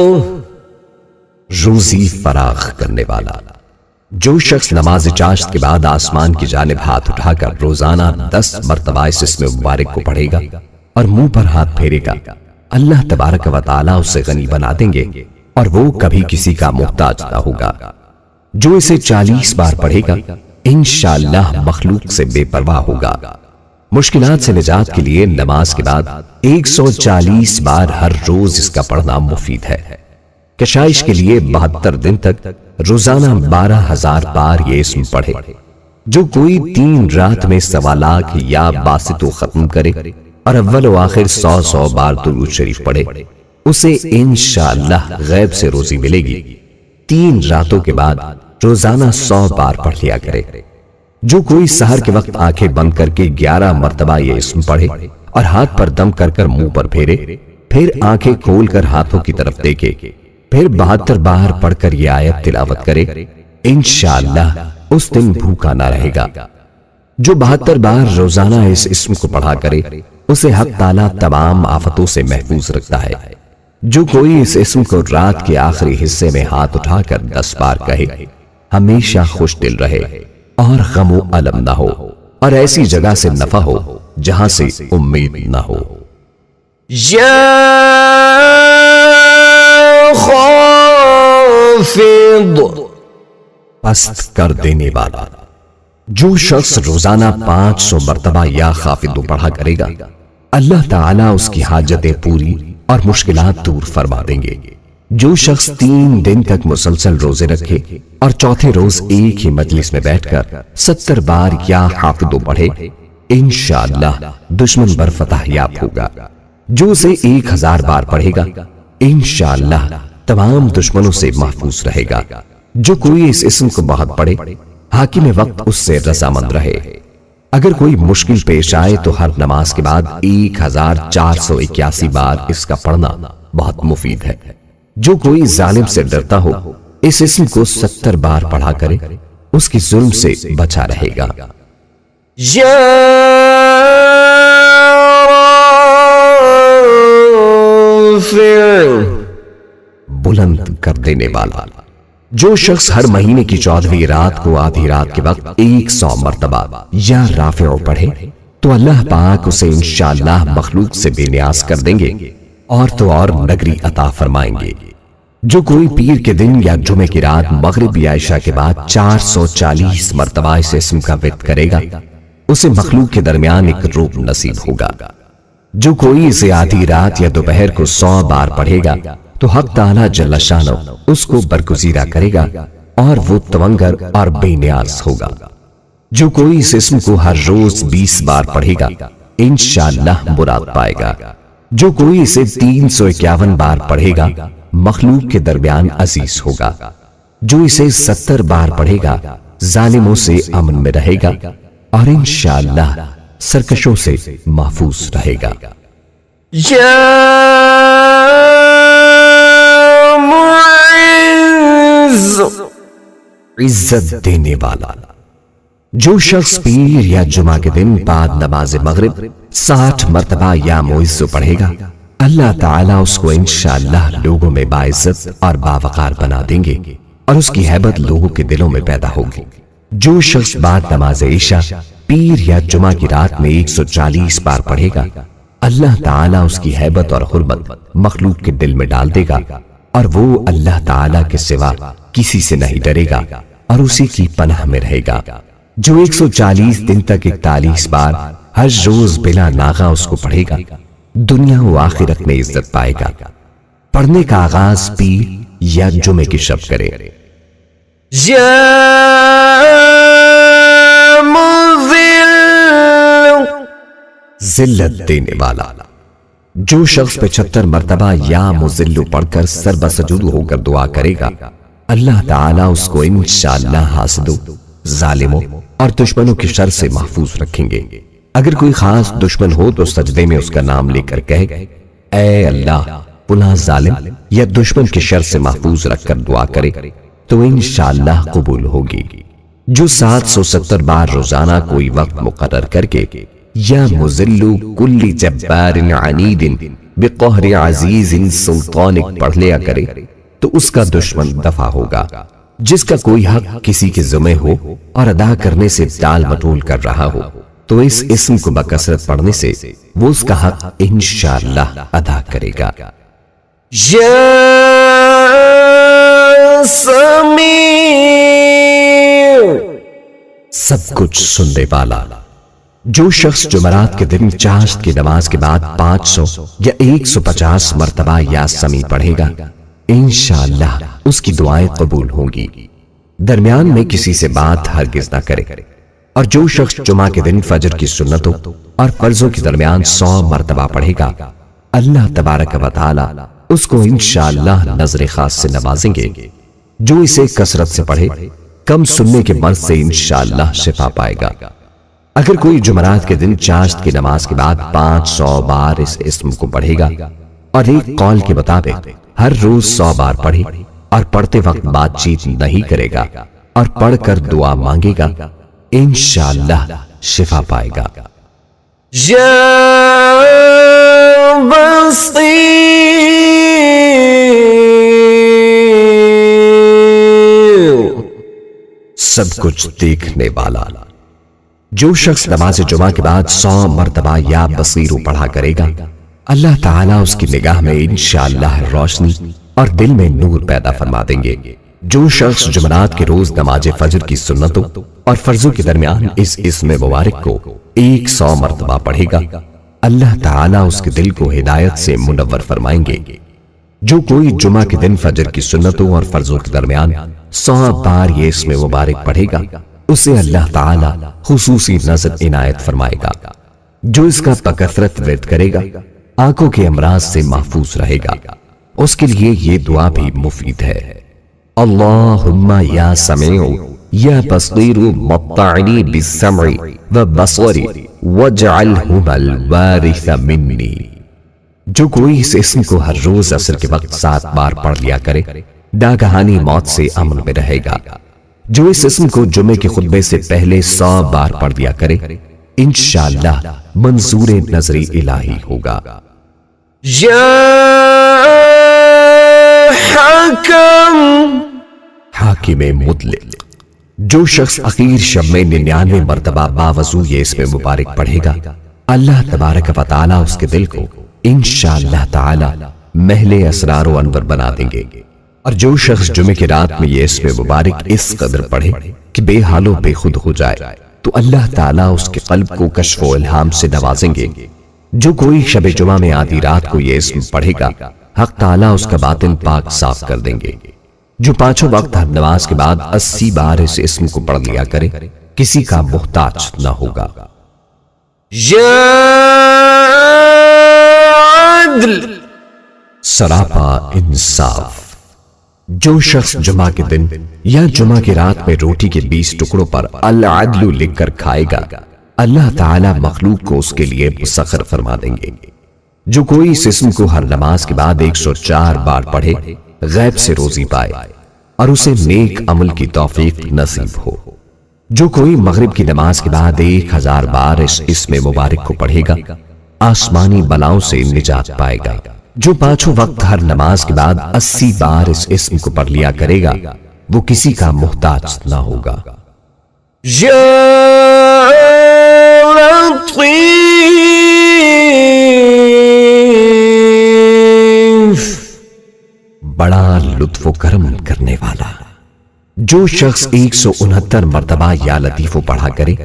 روزی فراخ کرنے والا۔ جو شخص نماز چاشت کے بعد آسمان کی جانب ہاتھ اٹھا کر روزانہ 10 مرتبہ اس اسم مبارک کو پڑھے گا اور منہ پر ہاتھ پھیرے گا، اللہ تبارک و تعالیٰ اسے غنی بنا دیں گے اور وہ کبھی کسی کا محتاج نہ ہوگا۔ جو اسے 40 بار پڑھے گا انشاءاللہ مخلوق سے بے پرواہ ہوگا۔ مشکلات سے نجات کے لیے نماز کے بعد 140 بار ہر روز اس کا پڑھنا مفید ہے۔ کشائش کے لیے 72 دن تک روزانہ 12,000 بار یہ اسم پڑھے۔ جو کوئی 3 رات میں 1.25 لاکھ یا باسطو ختم کرے اور اول و آخر 100 بار درود شریف پڑھے، اسے انشاءاللہ غیب سے روزی ملے گی۔ 3 راتوں کے بعد روزانہ 100 بار پڑھ لیا کرے۔ جو کوئی سحر کے وقت آنکھیں بند کر کے 11 مرتبہ یہ اسم پڑھے اور ہاتھ پر دم کر کر منہ پر پھیرے، پھر آنکھیں کھول کر ہاتھوں کی طرف دیکھے، پھر 72 بار پڑھ کر یہ آیت تلاوت کرے، انشاءاللہ اس دن بھوکا نہ رہے گا۔ جو 72 بار روزانہ اس اسم کو پڑھا کرے اسے حق تعالیٰ تمام آفتوں سے محفوظ رکھتا ہے۔ جو کوئی اس اسم کو رات کے آخری حصے میں ہاتھ اٹھا کر 10 بار کہے، ہمیشہ خوش دل رہے اور غم و الم نہ ہو اور ایسی جگہ سے نفع ہو جہاں سے امید نہ ہو۔ یا خافض، پست کر دینے والا۔ جو شخص روزانہ 500 مرتبہ یا خافض پڑھا کرے گا، اللہ تعالیٰ اس کی حاجتیں پوری اور مشکلات دور فرما دیں گے۔ جو شخص 3 دن تک مسلسل روزے رکھے اور چوتھے روز ایک ہی مجلس میں بیٹھ کر 70 بار یا حافظ پڑھے، انشاءاللہ دشمن بر فتح یاب ہوگا۔ جو اسے 1000 بار پڑھے گا انشاءاللہ تمام دشمنوں سے محفوظ رہے گا۔ جو کوئی اس اسم کو بہت پڑھے، حاکم وقت اس سے رضامند رہے۔ اگر کوئی مشکل پیش آئے تو ہر نماز کے بعد 1481 بار اس کا پڑھنا بہت مفید ہے۔ جو کوئی ظالم سے ڈرتا ہو اس اسم کو 70 بار پڑھا کرے، اس کی ظلم سے بچا رہے گا۔ یا رافع، بلند کر دینے والا۔ جو شخص ہر مہینے کی 14ویں رات کو آدھی رات کے وقت 100 مرتبہ یا رافع پڑھے تو اللہ پاک اسے انشاءاللہ مخلوق سے بے نیاز کر دیں گے اور تو اور نگری عطا فرمائیں گے۔ جو کوئی پیر کے دن یا جمعے کی رات مغرب یا عشاء کے بعد 440 مرتبہ اس اسم کا ورد کرے گا، اسے مخلوق کے درمیان ایک روب نصیب ہوگا۔ جو کوئی اسے آدھی رات یا دوپہر کو 100 بار پڑھے گا تو حق تعالیٰ جل شانہ اس کو برگزیدہ کرے گا اور وہ توانگر اور بے نیاز ہوگا۔ جو کوئی اس اسم کو ہر روز 20 بار پڑھے گا انشاءاللہ مراد پائے گا۔ جو کوئی اسے 351 بار پڑھے گا مخلوق کے درمیان عزیز ہوگا۔ جو اسے 70 بار پڑھے گا ظالموں سے امن میں رہے گا اور انشاءاللہ سرکشوں سے محفوظ رہے گا۔ یا معز، عزت دینے والا۔ جو شخص پیر یا جمعہ کے دن بعد نماز مغرب 60 مرتبہ یا معز پڑھے گا، اللہ تعالیٰ اس کو انشاءاللہ لوگوں میں باعزت اور باوقار بنا دیں گے اور اس کی ہیبت لوگوں کے دلوں میں پیدا ہوگی۔ جو شخص بعد نماز عشاء پیر یا جمعہ کی رات میں 140 بار پڑھے گا، اللہ تعالیٰ اس کی ہیبت اور حرمت مخلوق کے دل میں ڈال دے گا اور وہ اللہ تعالیٰ کے سوا کسی سے نہیں ڈرے گا اور اسی کی پناہ میں رہے گا۔ جو 140 دن تک 41 بار ہر روز بلا ناغہ اس کو پڑھے گا، دنیا و آخرت میں عزت پائے گا۔ پڑھنے کا آغاز پیر یا جمعے کی شب کرے۔ یا مذل، ذلت دینے والا۔ جو شخص 75 مرتبہ یا مذل پڑھ کر سر بسجود ہو کر دعا کرے گا، اللہ تعالیٰ اس کو انشاءاللہ حاسدوں، ظالموں اور دشمنوں کی شر سے محفوظ رکھیں گے۔ اگر کوئی خاص دشمن ہو تو سجدے میں اس کا نام لے کر کہے، اے اللہ فلاں ظالم یا دشمن کی شر سے محفوظ رکھ کر دعا کرے تو انشاءاللہ قبول ہوگی۔ جو 770 بار روزانہ کوئی وقت مقرر کر کے یا مذل کل جبار عنید بقہر عزیز سلطانک پڑھ لیا کرے، تو اس کا دشمن دفع ہوگا۔ جس کا کوئی حق کسی کے ذمہ ہو اور ادا کرنے سے ٹال مٹول کر رہا ہو تو اس اسم کو بکثرت پڑھنے سے وہ اس کا حق انشاءاللہ ادا کرے گا۔ یا سمیع، سب کچھ سننے والا۔ جو شخص جمعرات کے دن چاشت کی نماز کے بعد 500 یا 150 مرتبہ یا سمیع پڑھے گا، انشاءاللہ اس کی دعائیں قبول ہوں گی۔ درمیان میں کسی سے بات ہرگز نہ کرے۔ اور جو شخص جمعہ کے دن فجر کی سنتوں اور فرضوں کے درمیان 100 مرتبہ پڑھے گا، اللہ تبارک و تعالی اس کو انشاءاللہ نظر خاص سے نوازیں گے۔ جو اسے کثرت سے پڑھے، کم سننے کے مرض سے انشاءاللہ شفا پائے گا۔ اگر کوئی جمعرات کے دن چاشت کی نماز کے بعد 500 بار اس اسم کو پڑھے گا اور ایک قول کے مطابق ہر روز 100 بار پڑھے اور پڑھتے وقت بات چیت نہیں کرے گا اور پڑھ کر دعا مانگے گا، انشاءاللہ شفا پائے گا۔ یا بصیر، سب کچھ دیکھنے والا۔ جو شخص نماز جمعہ کے بعد 100 مرتبہ یا بصیر پڑھا کرے گا، اللہ تعالیٰ اس کی نگاہ میں انشاءاللہ روشنی اور دل میں نور پیدا فرما دیں گے۔ جو شخص جمعرات کے روز نماز فجر کی سنتوں اور فرضوں کے درمیان اس اسم مبارک کو 100 مرتبہ پڑھے گا، اللہ تعالیٰ اس کے دل کو ہدایت سے منور فرمائیں گے۔ جو کوئی جمعہ کے دن فجر کی سنتوں اور فرضوں کے درمیان 100 بار یہ اسم مبارک پڑھے گا، اسے اللہ تعالیٰ خصوصی نظر عنایت فرمائے گا۔ جو اس کا بکثرت ورد کرے گا، آنکھوں کے امراض سے محفوظ رہے گا۔ اس کے لیے یہ دعا بھی مفید ہے، اللہم یا سمیع یا بصیر مطعنی بالسمع وبصر واجعلہما الوارث منی۔ جو کوئی اس اسم کو ہر روز عصر کے وقت 7 بار پڑھ لیا کرے، ناگہانی موت سے امن میں رہے گا۔ جو اس اسم کو جمعے کے خطبے سے پہلے 100 بار پڑھ لیا کرے، انشاءاللہ منظور نظری الہی ہوگا۔ یا حکم، حاکم مطلق۔ جو شخص اخیر شب میں 99 مرتبہ باوضو یہ اسم مبارک پڑھے گا، اللہ تبارک و تعالیٰ اس کے دل کو انشاءاللہ تعالیٰ محل اسرار و انور بنا دیں گے۔ اور جو شخص جمعے کی رات میں یہ اسم مبارک اس قدر پڑھے کہ بے حال و بے خود ہو جائے، تو اللہ تعالیٰ اس کے قلب کو کشف و الہام سے نوازیں گے۔ جو کوئی شب جمعہ میں آدھی رات کو یہ اسم پڑھے گا، حق تعالیٰ اس کا باطن پاک صاف کر دیں گے۔ جو 5 وقت ہر نماز کے بعد 80 بار اس اسم کو پڑھ لیا کرے، کسی کا محتاج نہ ہوگا۔ یا عدل، سراپا انصاف۔ جو شخص جمعہ کے دن یا جمعہ کی رات میں روٹی کے 20 ٹکڑوں پر العدل لکھ کر کھائے گا، اللہ تعالیٰ مخلوق کو اس کے لیے مسخر فرما دیں گے۔ جو کوئی اس اسم کو ہر نماز کے بعد 104 بار پڑھے، غیب سے روزی پائے اور اسے نیک عمل کی توفیق نصیب ہو۔ جو کوئی مغرب کی نماز کے بعد 1000 بار اس اسم مبارک کو پڑھے گا، آسمانی بلاؤں سے نجات پائے گا۔ جو 5 وقت ہر نماز کے بعد 80 بار اس اسم کو پڑھ لیا کرے گا، وہ کسی کا محتاج نہ ہوگا۔ یا لطیف، بڑا لطف و کرم کرنے والا۔ جو شخص 169 مرتبہ یا لطیف پڑھا کرے،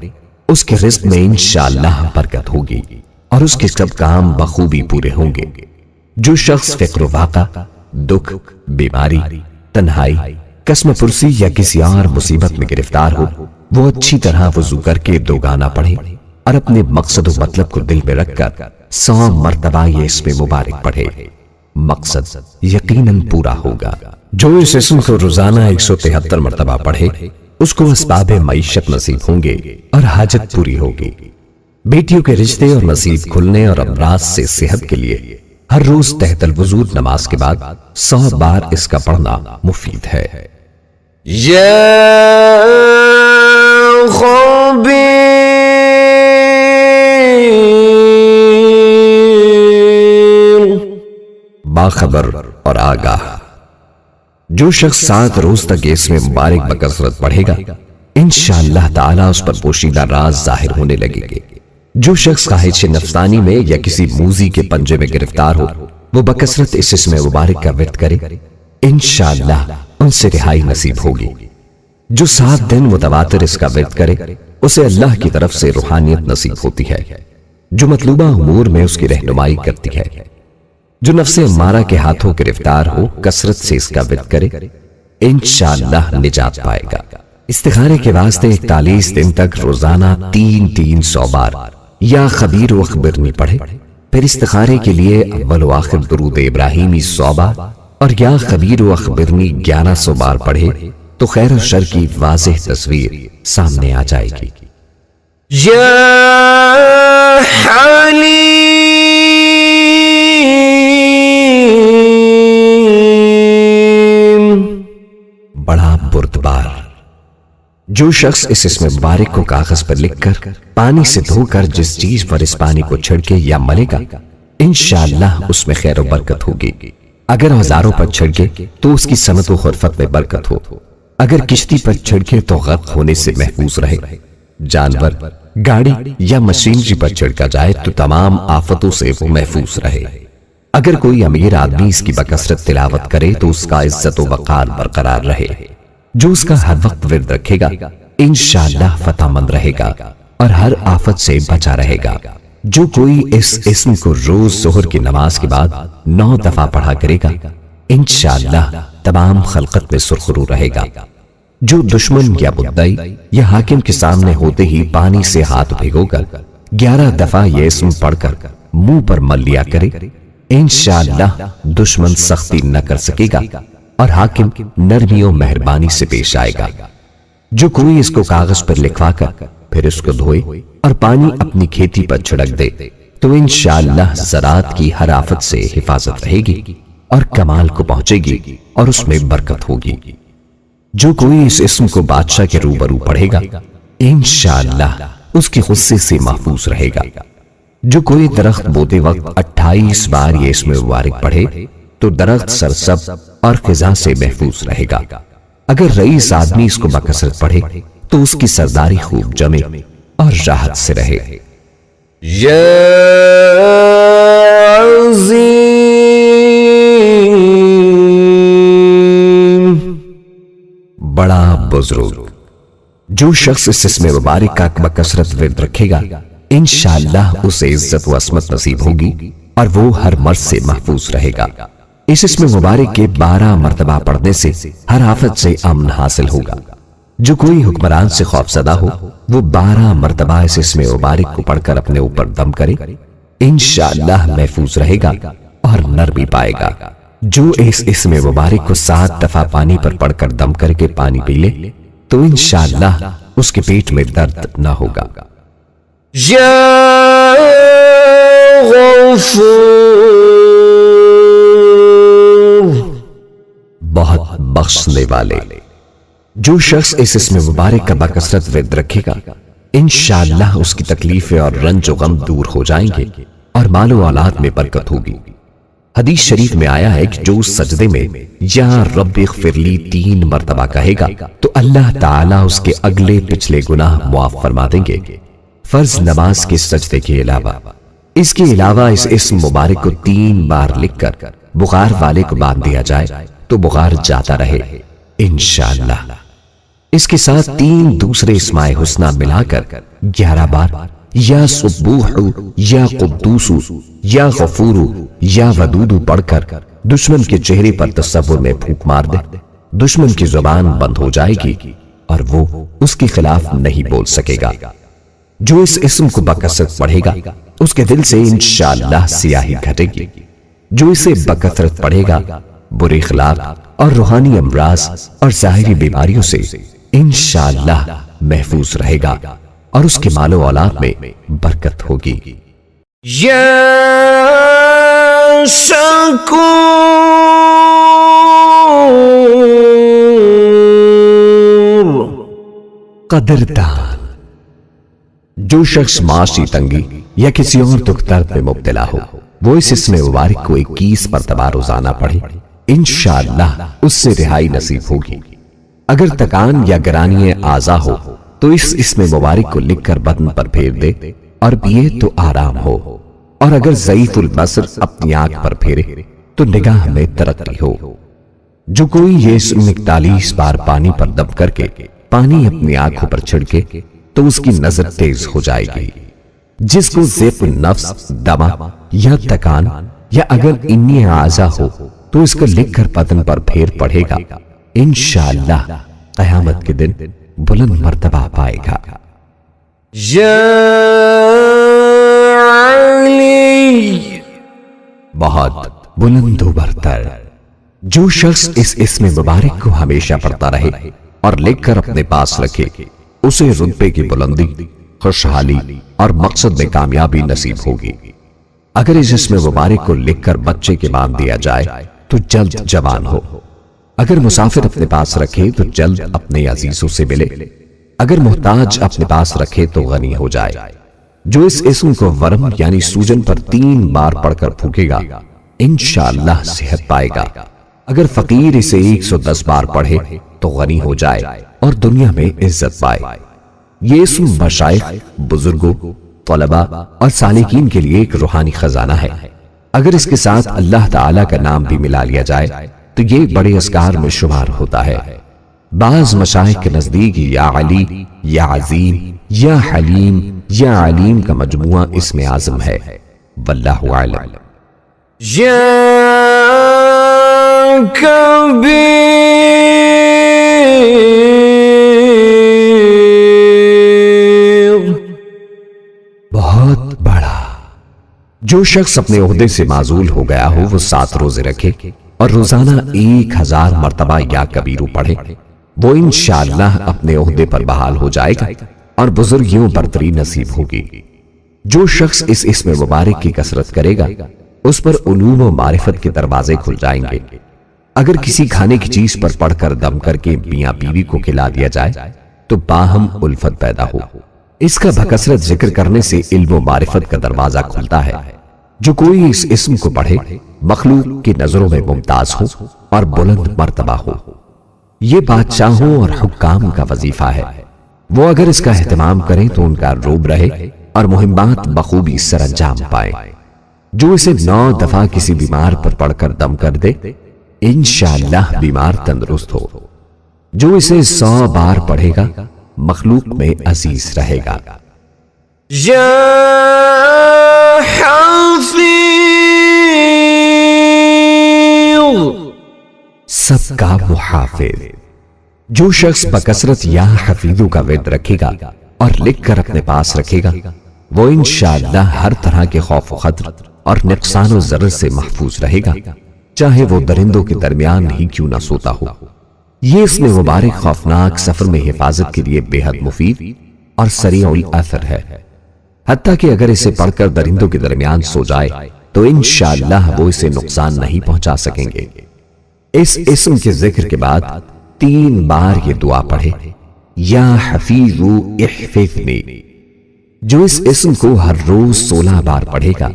اس کے رزق میں انشاءاللہ برکت ہوگی اور اس کے سب کام بخوبی پورے ہوں گے۔ جو شخص فقر و واقع، دکھ، بیماری، تنہائی، قسم پرسی یا کسی اور مصیبت میں گرفتار ہو، وہ اچھی طرح وضو کر کے 2 گانا پڑھے اور اپنے مقصد و مطلب کو دل میں رکھ کر 100 مرتبہ یہ اسم مبارک پڑھے، مقصد یقیناً پورا ہوگا۔ جو اس اسم کو روزانہ 173 مرتبہ پڑھے، اس کو اسباب معیشت نصیب ہوں گے اور حاجت پوری ہوگی۔ بیٹیوں کے رشتے اور نصیب کھلنے اور امراض سے صحت کے لیے ہر روز تحت الوضو نماز کے بعد 100 بار اس کا پڑھنا مفید ہے۔ یا خبیر، باخبر اور آگاہ۔ جو شخص 7 روز تک یہ اسم مبارک بکثرت پڑھے گا انشاءاللہ تعالیٰ اس پر پوشیدہ راز ظاہر ہونے لگے گے۔ جو شخص خواہش نفسانی میں یا کسی موذی کے پنجے میں گرفتار ہو وہ بکثرت اس اسم مبارک کا ورد کرے، انشاءاللہ ان سے رہائی نصیب ہوگی۔ جو 7 دن متواتر اس کا ورد کرے اسے اللہ کی طرف سے روحانیت نصیب ہوتی ہے جو مطلوبہ امور میں اس کی رہنمائی کرتی ہے۔ جو نفس امارہ کے ہاتھوں گرفتار ہو کثرت سے اس کا ورد کرے انشاءاللہ نجات پائے گا۔ استخارے کے واسطے 41 دن تک روزانہ 300 بار یا خبیر و اخبرنی پڑھے، پھر استخارے کے لیے اول و آخر درود ابراہیمی 100 بار اور یا خبیر و اخبرنی 1100 بار پڑھے تو خیر و شر کی واضح تصویر سامنے آ جائے گی۔ یا حلیم بڑا بردبار۔ جو شخص اس اسم مبارک کو کاغذ پر لکھ کر پانی سے دھو کر جس چیز پر اس پانی کو چھڑکے یا ملے گا انشاءاللہ اس میں خیر و برکت ہوگی۔ اگر اوزاروں پر چھڑکے تو اس کی صنعت و خرفت میں برکت ہو، اگر کشتی پر چھڑکے تو غرق ہونے سے محفوظ رہے، جانور، گاڑی یا مشینری پر چھڑکا جائے تو تمام آفتوں سے وہ محفوظ رہے۔ اگر کوئی امیر آدمی اس کی بکثرت تلاوت کرے تو اس کا عزت و وقار برقرار رہے۔ جو اس کا ہر وقت ورد رکھے گا انشاءاللہ فتح مند رہے گا اور ہر آفت سے بچا رہے گا۔ جو کوئی اس اسم کو روز ظہر کی نماز کے بعد 9 دفعہ پڑھا کرے گا انشاءاللہ تمام خلقت میں سرخرو رہے گا۔ جو دشمن یا مدعی یا حاکم کے سامنے ہوتے ہی پانی سے ہاتھ بھگو کر 11 دفعہ یہ اسم پڑھ کر منہ پر مل لیا کرے انشاءاللہ دشمن سختی نہ کر سکے گا اور حاکم نرمی و مہربانی سے پیش آئے گا۔ جو کوئی اس کو کاغذ پر لکھوا کر پھر اس کو دھوئے اور پانی اپنی کھیتی پر چھڑک دے تو انشاءاللہ زراعت کی ہر آفت سے حفاظت رہے گی اور کمال کو پہنچے گی اور اس میں برکت ہوگی۔ جو کوئی اس اسم کو بادشاہ کے روبرو پڑھے گا انشاءاللہ اس کے غصے سے محفوظ رہے گا۔ جو کوئی درخت بوتے وقت 28 بار یہ اسم مبارک پڑھے تو درخت سرسبز اور خزاں سے محفوظ رہے گا۔ اگر رئیس آدمی اس کو بکثرت پڑھے تو اس کی سرداری خوب جمے اور راحت سے رہے۔ یا عظیم بڑا بزرگ۔ جو شخص اس اسم مبارک کا بکثرت ورد رکھے گا انشاءاللہ اسے عزت و عصمت نصیب ہوگی اور وہ ہر مرض سے محفوظ رہے گا۔ اس اسم مبارک کے 12 مرتبہ پڑھنے سے ہر آفت سے امن حاصل ہوگا۔ جو کوئی حکمران سے خوف زدہ ہو وہ 12 مرتبہ اس اسم مبارک کو پڑھ کر اپنے اوپر دم کرے انشاءاللہ محفوظ رہے گا اور نرمی پائے گا۔ جو اس اسم مبارک کو 7 دفعہ پانی پر پڑھ کر دم کر کے پانی پی لے تو انشاءاللہ اس کے پیٹ میں درد نہ ہوگا۔ یا غفور بہت بخشنے والے۔ جو شخص اس اسم مبارک کا بکثرت ورد رکھے گا انشاءاللہ اس کی تکلیفیں اور رنج و غم دور ہو جائیں گے اور مال و اولاد میں برکت ہوگی۔ حدیث شریف میں آیا ہے کہ جو سجدے میں یا رب اغفر لی 3 مرتبہ کہے گا تو اللہ تعالیٰ اس کے اگلے پچھلے گناہ معاف فرما دیں گے، فرض نماز کے سجدے کے علاوہ۔ اس کے علاوہ اس اسم مبارک کو 3 بار لکھ کر بخار والے کو باندھ دیا جائے تو بخار جاتا رہے انشاءاللہ۔ اس کے ساتھ 3 دوسرے اسماء حسنہ ملا کر 11 بار یا سبوح یا قدوس یا غفور یا ودود پڑھ کر دشمن کے چہرے پر تصور میں پھونک مار دے، دشمن کی زبان بند ہو جائے گی اور وہ اس کے خلاف نہیں بول سکے گا۔ جو اس اسم کو بکثرت پڑھے گا اس کے دل سے انشاءاللہ سیاہی گھٹے گی۔ جو اسے بکثرت پڑھے گا برے اخلاق اور روحانی امراض اور ظاہری بیماریوں سے انشاءاللہ محفوظ رہے گا اور اس کے مال و اولاد میں برکت ہوگی۔ یا شکور قدردان۔ جو شخص معاشی تنگی یا کسی اور دکھ درد میں مبتلا ہو وہ اس اسم مبارک کو 21 مرتبہ روزانہ پڑھے انشاءاللہ اس سے رہائی نصیب ہوگی۔ اگر تکان یا گرانی اعضا ہو تو اس اسم مبارک کو لکھ کر بدن پر پھیر دے اور پیے تو آرام ہو، اور اگر ضعیف البصر اپنی آنکھ پر پھیرے تو نگاہ میں ترقی ہو۔ جو کوئی یہ اسم 41 بار پانی پر دم کر کے پانی اپنی آنکھوں پر چھڑکے تو اس کی نظر تیز ہو جائے گی۔ جس کو ضیق النفس، دمہ یا تکان یا اگر انی اعضا ہو تو اس کو لکھ کر بدن پر پھیر پڑھے گا، انشاءاللہ قیامت کے دن بلند مرتبہ پائے گا۔ یا علی، بہت بلند و برتر۔ جو شخص اس اسم مبارک کو ہمیشہ پڑھتا رہے اور لکھ کر اپنے پاس رکھے، اسے رتبے کی بلندی، خوشحالی اور مقصد میں کامیابی نصیب ہوگی۔ اگر اس اسم مبارک کو لکھ کر بچے کے باندھ دیا جائے تو جلد جوان ہو، اگر مسافر اپنے پاس رکھے تو جلد اپنے عزیزوں سے ملے، اگر محتاج اپنے پاس رکھے تو غنی ہو جائے۔ جو اس اسم کو ورم یعنی سوجن پر 3 بار پڑھ کر پھونکے گا، انشاءاللہ صحت پائے گا۔ اگر فقیر اسے 110 بار پڑھے تو غنی ہو جائے اور دنیا میں عزت پائے۔ یہ اسم مشائخ، بزرگوں، طلباء اور سالکین کے لیے ایک روحانی خزانہ ہے۔ اگر اس کے ساتھ اللہ تعالیٰ کا نام بھی ملا لیا جائے تو یہ بڑے اذکار میں شمار ہوتا ہے۔ بعض مشائخ کے نزدیک یا علی، یا عظیم، یا حلیم، یا علیم کا مجموعہ اسم اعظم ہے۔ واللہ اعلم۔ یا کبیر، بہت بڑا۔ جو شخص اپنے عہدے سے معزول ہو گیا ہو وہ 7 روزے رکھے اور روزانہ 1000 مرتبہ یا کبیرو پڑھے، وہ انشاءاللہ اپنے عہدے پر بحال ہو جائے گا اور بزرگیوں برتری نصیب ہوگی۔ جو شخص اس اسم مبارک کی کثرت کرے گا اس پر علوم و معرفت کے دروازے کھل جائیں گے۔ اگر کسی کھانے کی چیز پر پڑھ کر دم کر کے میاں بیوی کو کھلا دیا جائے تو باہم الفت پیدا ہو۔ اس کا بکثرت ذکر کرنے سے علم و معرفت کا دروازہ کھلتا ہے۔ جو کوئی اس اسم کو پڑھے مخلوق کی نظروں میں ممتاز ہو اور بلند مرتبہ ہو۔ یہ بادشاہوں اور حکام کا وظیفہ ہے، وہ اگر اس کا اہتمام کریں تو ان کا روب رہے اور مہمات بخوبی سر انجام پائیں۔ جو اسے 9 دفعہ کسی بیمار پر پڑھ کر دم کر دے، انشاءاللہ بیمار تندرست ہو۔ جو اسے 100 بار پڑھے گا مخلوق میں عزیز رہے گا۔ یا حفیظ، سب کا محافظ۔ جو شخص بکثرت یا حفیظو کا ورد رکھے گا اور لکھ کر اپنے پاس رکھے گا، وہ انشاءاللہ ہر طرح کے خوف و خطر اور نقصان و ضرر سے محفوظ رہے گا، چاہے وہ درندوں کے درمیان ہی کیوں نہ سوتا ہو۔ یہ اسم مبارک خوفناک سفر میں حفاظت کے لیے بے حد مفید اور سریع الاثر ہے۔ حتیٰ کہ اگر اسے پڑھ کر درندوں کے درمیان سو جائے تو انشاءاللہ وہ اسے نقصان نہیں پہنچا سکیں گے۔ اس اسم کے ذکر کے بعد 3 بار یہ دعا پڑھے، یا حفیظ احفظنی۔ جو اس اسم کو ہر روز 16 بار پڑھے گا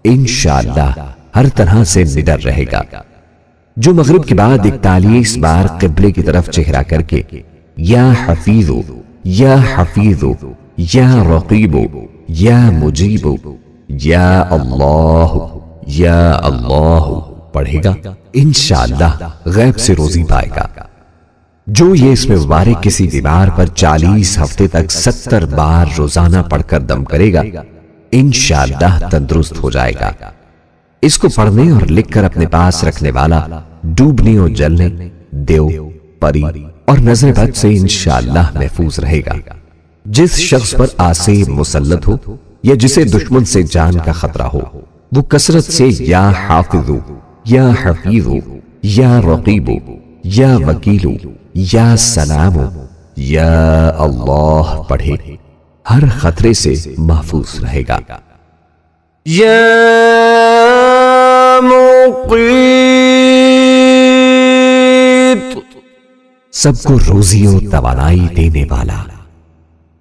انشاءاللہ ہر طرح سے نڈر رہے گا۔ جو مغرب کے بعد 41 بار قبلے کی طرف چہرہ کر کے یا حفیظ، یا حفیظ، یا رقیب، یا مجیب، یا اللہ پڑھے گا، انشاءاللہ غیب سے روزی پائے گا۔ جو یہ اسم مبارک کسی بیمار پر 40 ہفتے تک 70 بار روزانہ پڑھ کر دم کرے گا، انشاءاللہ تندرست ہو جائے گا۔ اس کو پڑھنے اور لکھ کر اپنے پاس رکھنے والا ڈوبنے اور جلنے، دیو، پری اور نظر بد سے انشاءاللہ محفوظ رہے گا۔ جس شخص پر آسیب مسلط ہو یا جسے دشمن سے جان کا خطرہ ہو، وہ کثرت سے یا حافظ، یا حفیظ، یا رقیب، یا وکیل، یا سلام، یا اللہ پڑھے، ہر خطرے سے محفوظ رہے گا۔ یا مقیت، سب کو روزی و توانائی دینے والا۔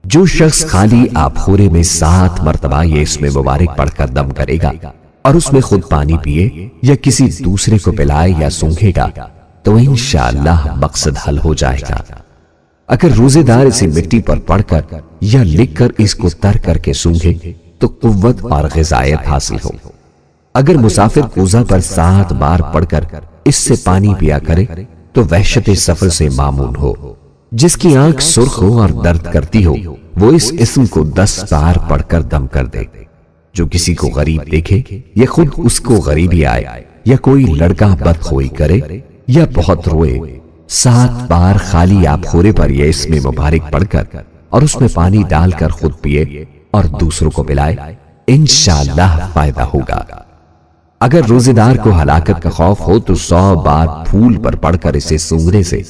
جو شخص خالی آبخورے میں 7 مرتبہ یہ اسم مبارک پڑھ کر دم کرے گا اور اس میں خود پانی پیے یا کسی دوسرے کو پلائے یا سونگھے گا تو انشاءاللہ مقصد حل ہو جائے گا۔ اگر روزے دار اسے مٹی پر پڑھ کر یا لکھ کر اس کو تر کر کے سونگھے تو قوت اور غذائیت حاصل ہو۔ اگر مسافر کوزہ پر 7 بار پڑھ کر اس سے پانی پیا کرے تو وحشت سفر سے معمون ہو۔ جس کی آنکھ سرخ ہو اور درد کرتی ہو وہ اس اسم کو 10 بار پڑھ کر دم کر دے۔ جو کسی کو غریب دیکھے یا خود اس کو غریبی آئے یا کوئی لڑکا بدخوئی کرے یا بہت روئے، 7 بار خالی آب خورے پر یہ اسم مبارک پڑھ کر اور اس میں پانی ڈال کر خود پیے اور دوسروں کو پلائے، انشاءاللہ فائدہ ہوگا۔ اگر روزے دار کو ہلاکت کا خوف ہو تو 100 بار پھول پر پڑھ کر اسے سونگھنے سے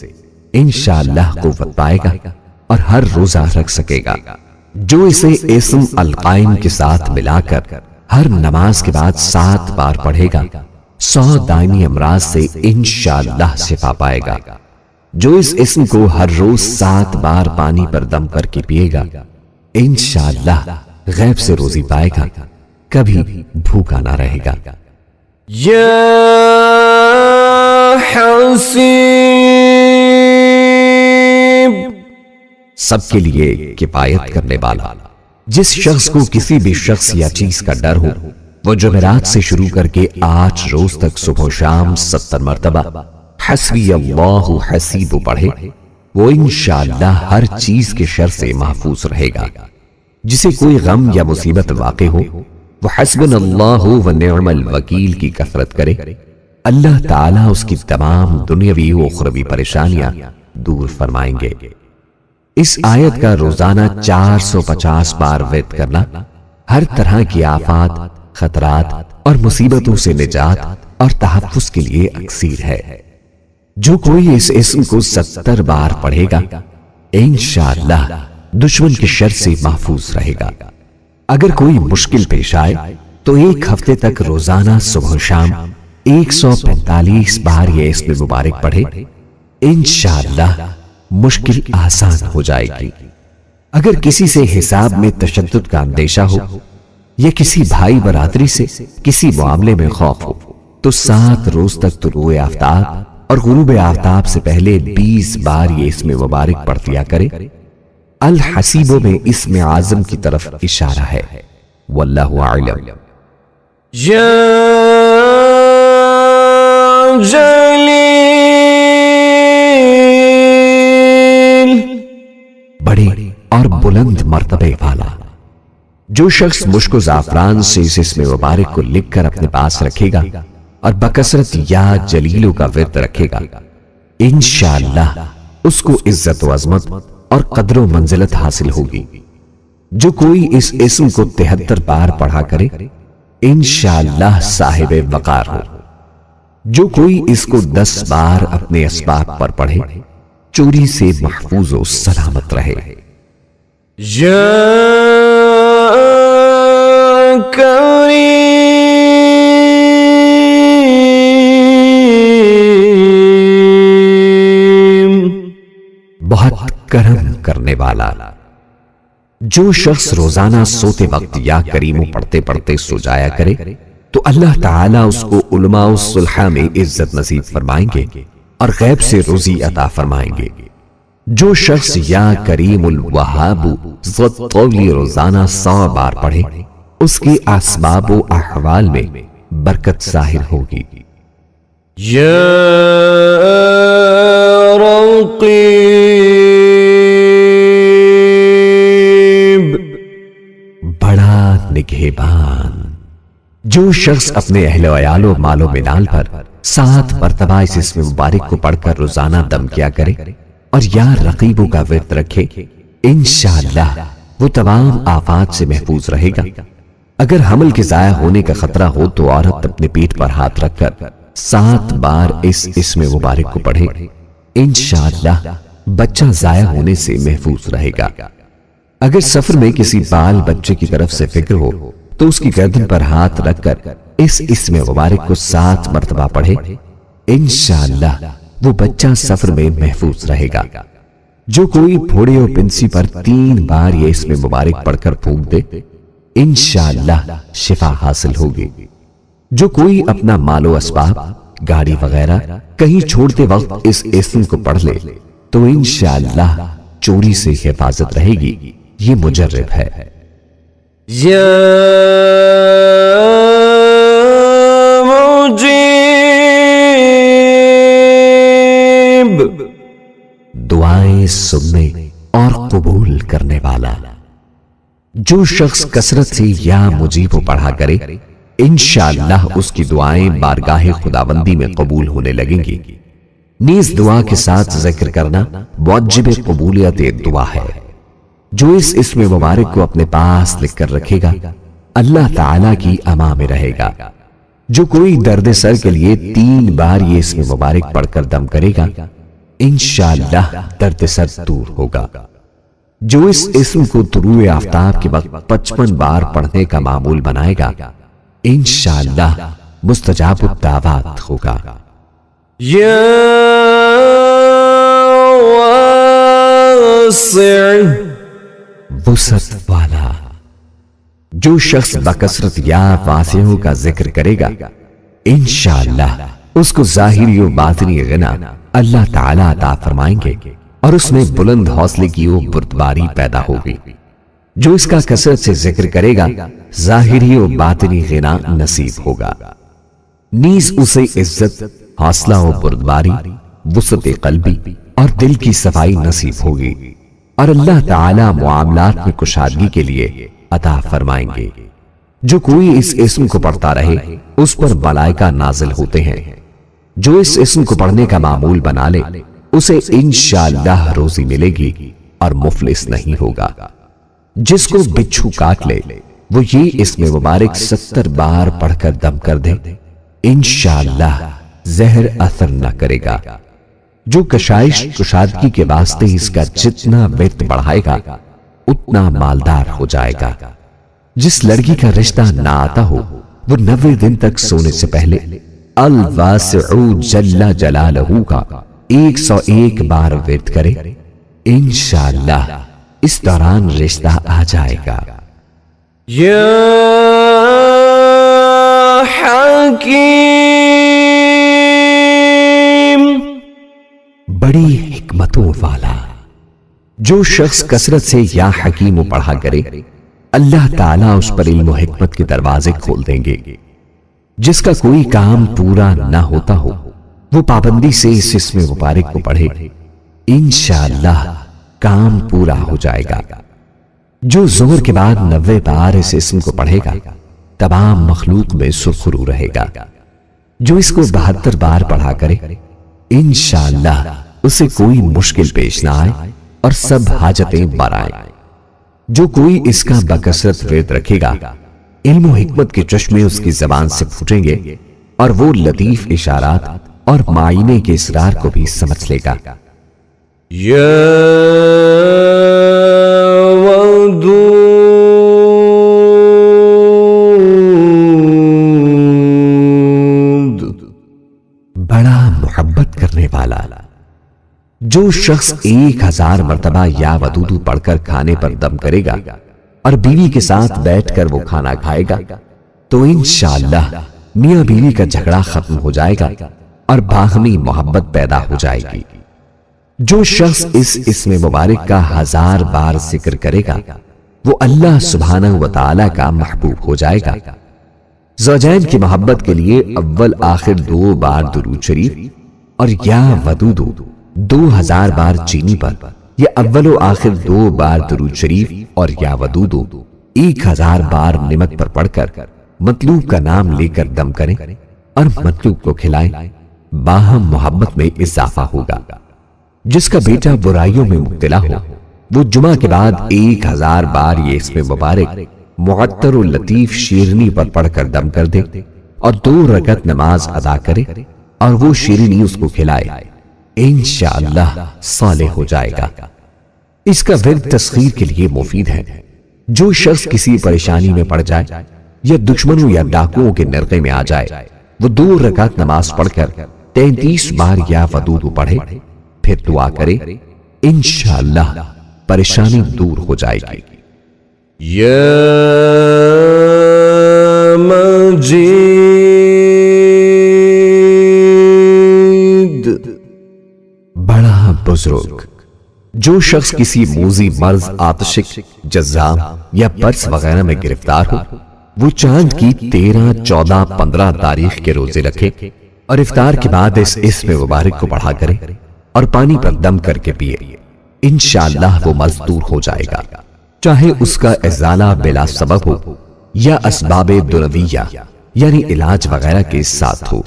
انشاءاللہ قوت پائے گا اور ہر روزہ رکھ سکے گا۔ جو اسے اسم القائم کے ساتھ ملا کر ہر نماز کے بعد 7 بار پڑھے گا 100 دائمی امراض سے انشاءاللہ شفا پائے گا۔ جو اس اسم کو ہر روز 7 بار پانی پر دم کر کے پیے گا انشاءاللہ غیب سے روزی پائے گا، کبھی بھوکا نہ رہے گا۔ یا حسیب، سب کے لیے کفایت کرنے والا۔ جس شخص کو کسی بھی شخص یا چیز کا ڈر ہو وہ جمعرات سے شروع کر کے 8 روز تک صبح و شام 70 مرتبہ حسبی اللہ حسیب پڑھے، وہ انشاءاللہ ہر چیز کے شر سے محفوظ رہے گا۔ جسے کوئی غم یا مصیبت واقع ہو وہ حسبنا اللہ و نعم الوکیل کی کثرت کرے، اللہ تعالیٰ اس کی تمام دنیاوی و اخروی پریشانیاں دور فرمائیں گے۔ اس آیت کا روزانہ 450 بار ورد کرنا ہر طرح کی آفات، خطرات اور مصیبتوں سے نجات اور تحفظ کے لیے اکسیر ہے۔ جو کوئی اس اسم کو 70 بار پڑھے گا انشاءاللہ دشمن کے شر سے محفوظ رہے گا۔ اگر کوئی مشکل پیش آئے تو 1 ہفتے تک روزانہ صبح و شام 145 بار یہ اسم مبارک پڑھے، انشاءاللہ مشکل آسان ہو جائے گی۔ اگر کسی سے حساب میں تشدد کا اندیشہ ہو یا کسی بھائی برادری سے کسی معاملے میں خوف ہو تو 7 روز تک طلوع آفتاب اور غروب آفتاب سے پہلے 20 بار یہ اسم مبارک پڑھ دیا کرے۔ الحسیبوں میں اسم اعظم کی طرف اشارہ ہے، واللہ اعلم۔ یا جلیل، بڑے اور بلند مرتبے والا۔ جو شخص مشک و زعفران سے اس اسم مبارک کو لکھ کر اپنے پاس رکھے گا اور بکثرت یا جلیلوں کا ورد رکھے گا انشاءاللہ اس کو عزت و عظمت اور قدر و منزلت حاصل ہوگی۔ جو کوئی اس اسم کو 73 بار پڑھا کرے انشاءاللہ صاحب وقار ہو۔ جو کوئی اس کو 10 بار اپنے اسباب پر پڑھے چوری سے محفوظ و سلامت رہے۔ یا کریم، بہت کرم کرنے والا۔ جو شخص روزانہ سوتے وقت یا کریموں پڑھتے پڑھتے سو جایا کرے تو اللہ تعالیٰ اس کو علماء الصلحہ میں عزت نصیب فرمائیں گے اور غیب سے روزی عطا فرمائیں گے۔ جو شخص یا کریم الوہاب ذو الطول روزانہ 100 بار پڑھے اس کی اسباب و احوال میں برکت ظاہر ہوگی۔ یا رقیب، بڑا نگہبان۔ جو شخص اپنے اہل و عیال و مال و منال پر 7 مرتبہ اس اسم مبارک کو پڑھ کر روزانہ دم کیا کرے اور یا رقیبوں کا ورد رکھے انشاءاللہ وہ تمام آفات سے محفوظ رہے گا۔ اگر حمل کے ضائع ہونے کا خطرہ ہو تو عورت اپنے پیٹ پر ہاتھ رکھ کر 7 بار اس اسم مبارک کو پڑھے انشاءاللہ بچہ ضائع ہونے سے محفوظ رہے گا۔ اگر سفر میں کسی بال بچے کی طرف سے فکر ہو تو اس کی گردن پر ہاتھ رکھ کر اس اسم مبارک کو 7 مرتبہ پڑھے انشاءاللہ وہ بچہ سفر میں محفوظ رہے گا۔ جو کوئی پھوڑے اور پنسی پر 3 بار یہ اسم مبارک پڑھ کر پھونک دے انشاءاللہ شفا حاصل ہوگی۔ جو کوئی اپنا مال و اسباب، گاڑی وغیرہ کہیں چھوڑتے وقت اس اسم کو پڑھ لے تو انشاءاللہ چوری سے حفاظت رہے گی، یہ مجرب ہے۔ یا مجیب، دعائیں سننے اور قبول کرنے والا۔ جو شخص کثرت سے یا مجیب پڑھا کرے انشاءاللہ اس کی دعائیں بارگاہ خداوندی میں قبول ہونے لگیں گی۔ نیز دعا کے ساتھ ذکر کرنا موجب قبولیت دعا ہے۔ جو اس اسم مبارک کو اپنے پاس لکھ کر رکھے گا اللہ تعالی کی اما میں رہے گا۔ جو کوئی درد سر کے لیے 3 بار یہ اسم مبارک پڑھ کر دم کرے گا انشاءاللہ درد سر دور ہوگا۔ جو اس اسم کو طلوع آفتاب کے وقت 55 بار پڑھنے کا معمول بنائے گا انشاءاللہ مستجاب الدعوات ہوگا۔ یا واسع، وسعت والا۔ جو شخص بکثرت یا واسعوں کا ذکر کرے گا انشاءاللہ اس کو ظاہری و باطنی غنا اللہ تعالیٰ عطا فرمائیں گے اور اس میں بلند حوصلے کی وہ بردباری پیدا ہوگی۔ جو اس کا کثرت سے ذکر کرے گا ظاہری و باطنی غنا نصیب ہوگا۔ نیز اسے عزت، حوصلہ و بردباری، وسعت قلبی اور دل کی صفائی نصیب ہوگی اور اللہ تعالی معاملات میں کشادگی کے لیے عطا فرمائیں گے۔ جو کوئی اس اسم کو پڑھتا رہے اس پر ملائکہ نازل ہوتے ہیں۔ جو اس اسم کو پڑھنے کا معمول بنا لے اسے انشاءاللہ روزی ملے گی اور مفلس نہیں ہوگا۔ جس کو بچھو کاٹ لے وہ یہ اسم مبارک 70 بار پڑھ کر دم کر دے انشاءاللہ زہر اثر نہ کرے گا۔ جو کشائش کشادگی کے واسطے اس کا جتنا ورد بڑھائے گا اتنا مالدار ہو جائے گا۔ جس لڑکی کا رشتہ نہ آتا ہو وہ 90 دن تک سونے سے پہلے الواسع جل جلالہ کا 101 بار ورد کرے انشاءاللہ اس دوران رشتہ آ جائے گا۔ یا حکیم، بڑی حکمتوں والا۔ جو شخص کثرت سے یا حکیم پڑھا کرے اللہ تعالیٰ اس پر علم و حکمت کے دروازے کھول دیں گے۔ جس کا کوئی کام پورا نہ ہوتا ہو وہ پابندی سے اس اسم مبارک کو پڑھے انشاءاللہ کام پورا ہو جائے گا۔ جو ظہر کے بعد 90 بار اس اسم کو پڑھے گا تمام مخلوق میں سرخرو رہے گا۔ جو اس کو 72 بار پڑھا کرے انشاءاللہ اسے کوئی مشکل پیش نہ آئے اور سب حاجتیں بر آئیں۔ جو کوئی اس کا بکثرت ورد رکھے گا علم و حکمت کے چشمے اس کی زبان سے پھوٹیں گے اور وہ لطیف اشارات اور معائنے کے اسرار کو بھی سمجھ لے گا۔ یا ودود، بڑا محبت کرنے والا۔ جو شخص 1000 مرتبہ یا ودود پڑھ کر کھانے پر دم کرے گا اور بیوی کے ساتھ بیٹھ کر وہ کھانا کھائے گا تو انشاءاللہ میاں بیوی کا جھگڑا ختم ہو جائے گا اور باہمی محبت پیدا ہو جائے گی۔ جو شخص اس اسم مبارک کا 1000 بار ذکر کرے گا وہ اللہ سبحانہ و تعالی کا محبوب ہو جائے گا۔ زوجین کی محبت کے لیے اول آخر 2 بار درود شریف اور یا ودود 2000 بار چینی پر یا اول و آخر 2 بار درود شریف اور یا ودود 1000 بار نمک پر پڑھ کر مطلوب کا نام لے کر دم کریں اور مطلوب کو کھلائیں، باہم محبت میں اضافہ ہوگا۔ جس کا بیٹا برائیوں میں مبتلا ہو وہ جمعہ کے بعد 1000 بار یہ اسم مبارک معطر و لطیف شیرنی پر پڑھ کر دم کر دے اور 2 رکعت نماز ادا کرے اور وہ شیرنی اس کو کھلائے انشاءاللہ صالح ہو جائے گا۔ اس کا ورد تسخیر کے لیے مفید ہے۔ جو شخص کسی پریشانی میں پڑ جائے یا دشمنوں یا ڈاکوؤں کے نرغے میں آ جائے وہ 2 رکعت نماز پڑھ کر 33 بار یا ودود پڑھے پھر دعا کرے انشاءاللہ پریشانی دور ہو جائے گی۔ یا مجید، بزرگ، جو شخص کسی موذی مرض، آتشک، جذام یا برس وغیرہ میں گرفتار ہو، وہ چاند کی 13، 14، 15 تاریخ کے روزے رکھے اور افطار کے بعد اس اسم مبارک کو پڑھا کرے اور پانی پر دم کر کے پیے، انشاءاللہ وہ مرض دور ہو جائے گا، چاہے اس کا ازالہ بلا سبب ہو یا اسباب دنویہ یعنی علاج وغیرہ کے ساتھ ہو۔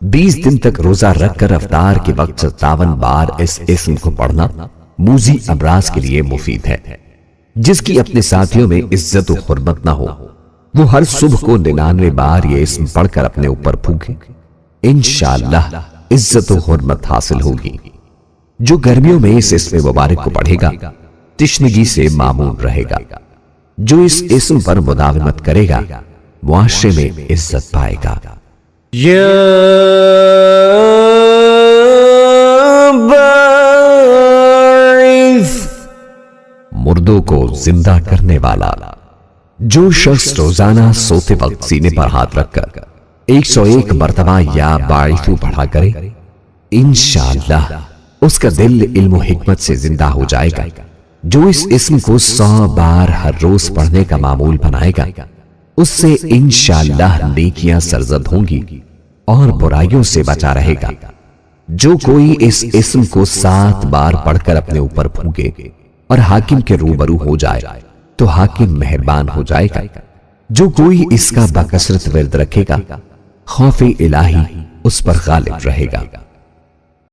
20 دن تک روزہ رکھ کر افطار کے وقت 57 بار اس اسم کو پڑھنا موذی امراض کے لیے مفید ہے۔ جس کی اپنے ساتھیوں میں عزت و حرمت نہ ہو، وہ ہر صبح کو 99 بار یہ اسم پڑھ کر اپنے اوپر پھونکے، انشاءاللہ عزت و حرمت حاصل ہوگی۔ جو گرمیوں میں اس اسم مبارک کو پڑھے گا تشنگی سے معمون رہے گا۔ جو اس اسم پر مداومت کرے گا معاشرے میں عزت پائے گا۔ یا باعث، مردوں کو زندہ کرنے والا۔ جو شخص روزانہ سوتے وقت سینے پر ہاتھ رکھ کر 101 مرتبہ یا باعثو پڑھا کرے، انشاءاللہ اس کا دل علم و حکمت سے زندہ ہو جائے گا۔ جو اس اسم کو 100 بار ہر روز پڑھنے کا معمول بنائے گا، اس سے انشاءاللہ نیکیاں سرزد ہوں گی اور برائیوں سے بچا رہے گا۔ جو کوئی اس اسم کو 7 بار پڑھ کر اپنے اوپر پھونکے اور حاکم کے روبرو ہو جائے تو حاکم مہربان ہو جائے گا۔ جو کوئی اس کا بکثرت ورد رکھے گا، خوف الہی اس پر غالب رہے گا۔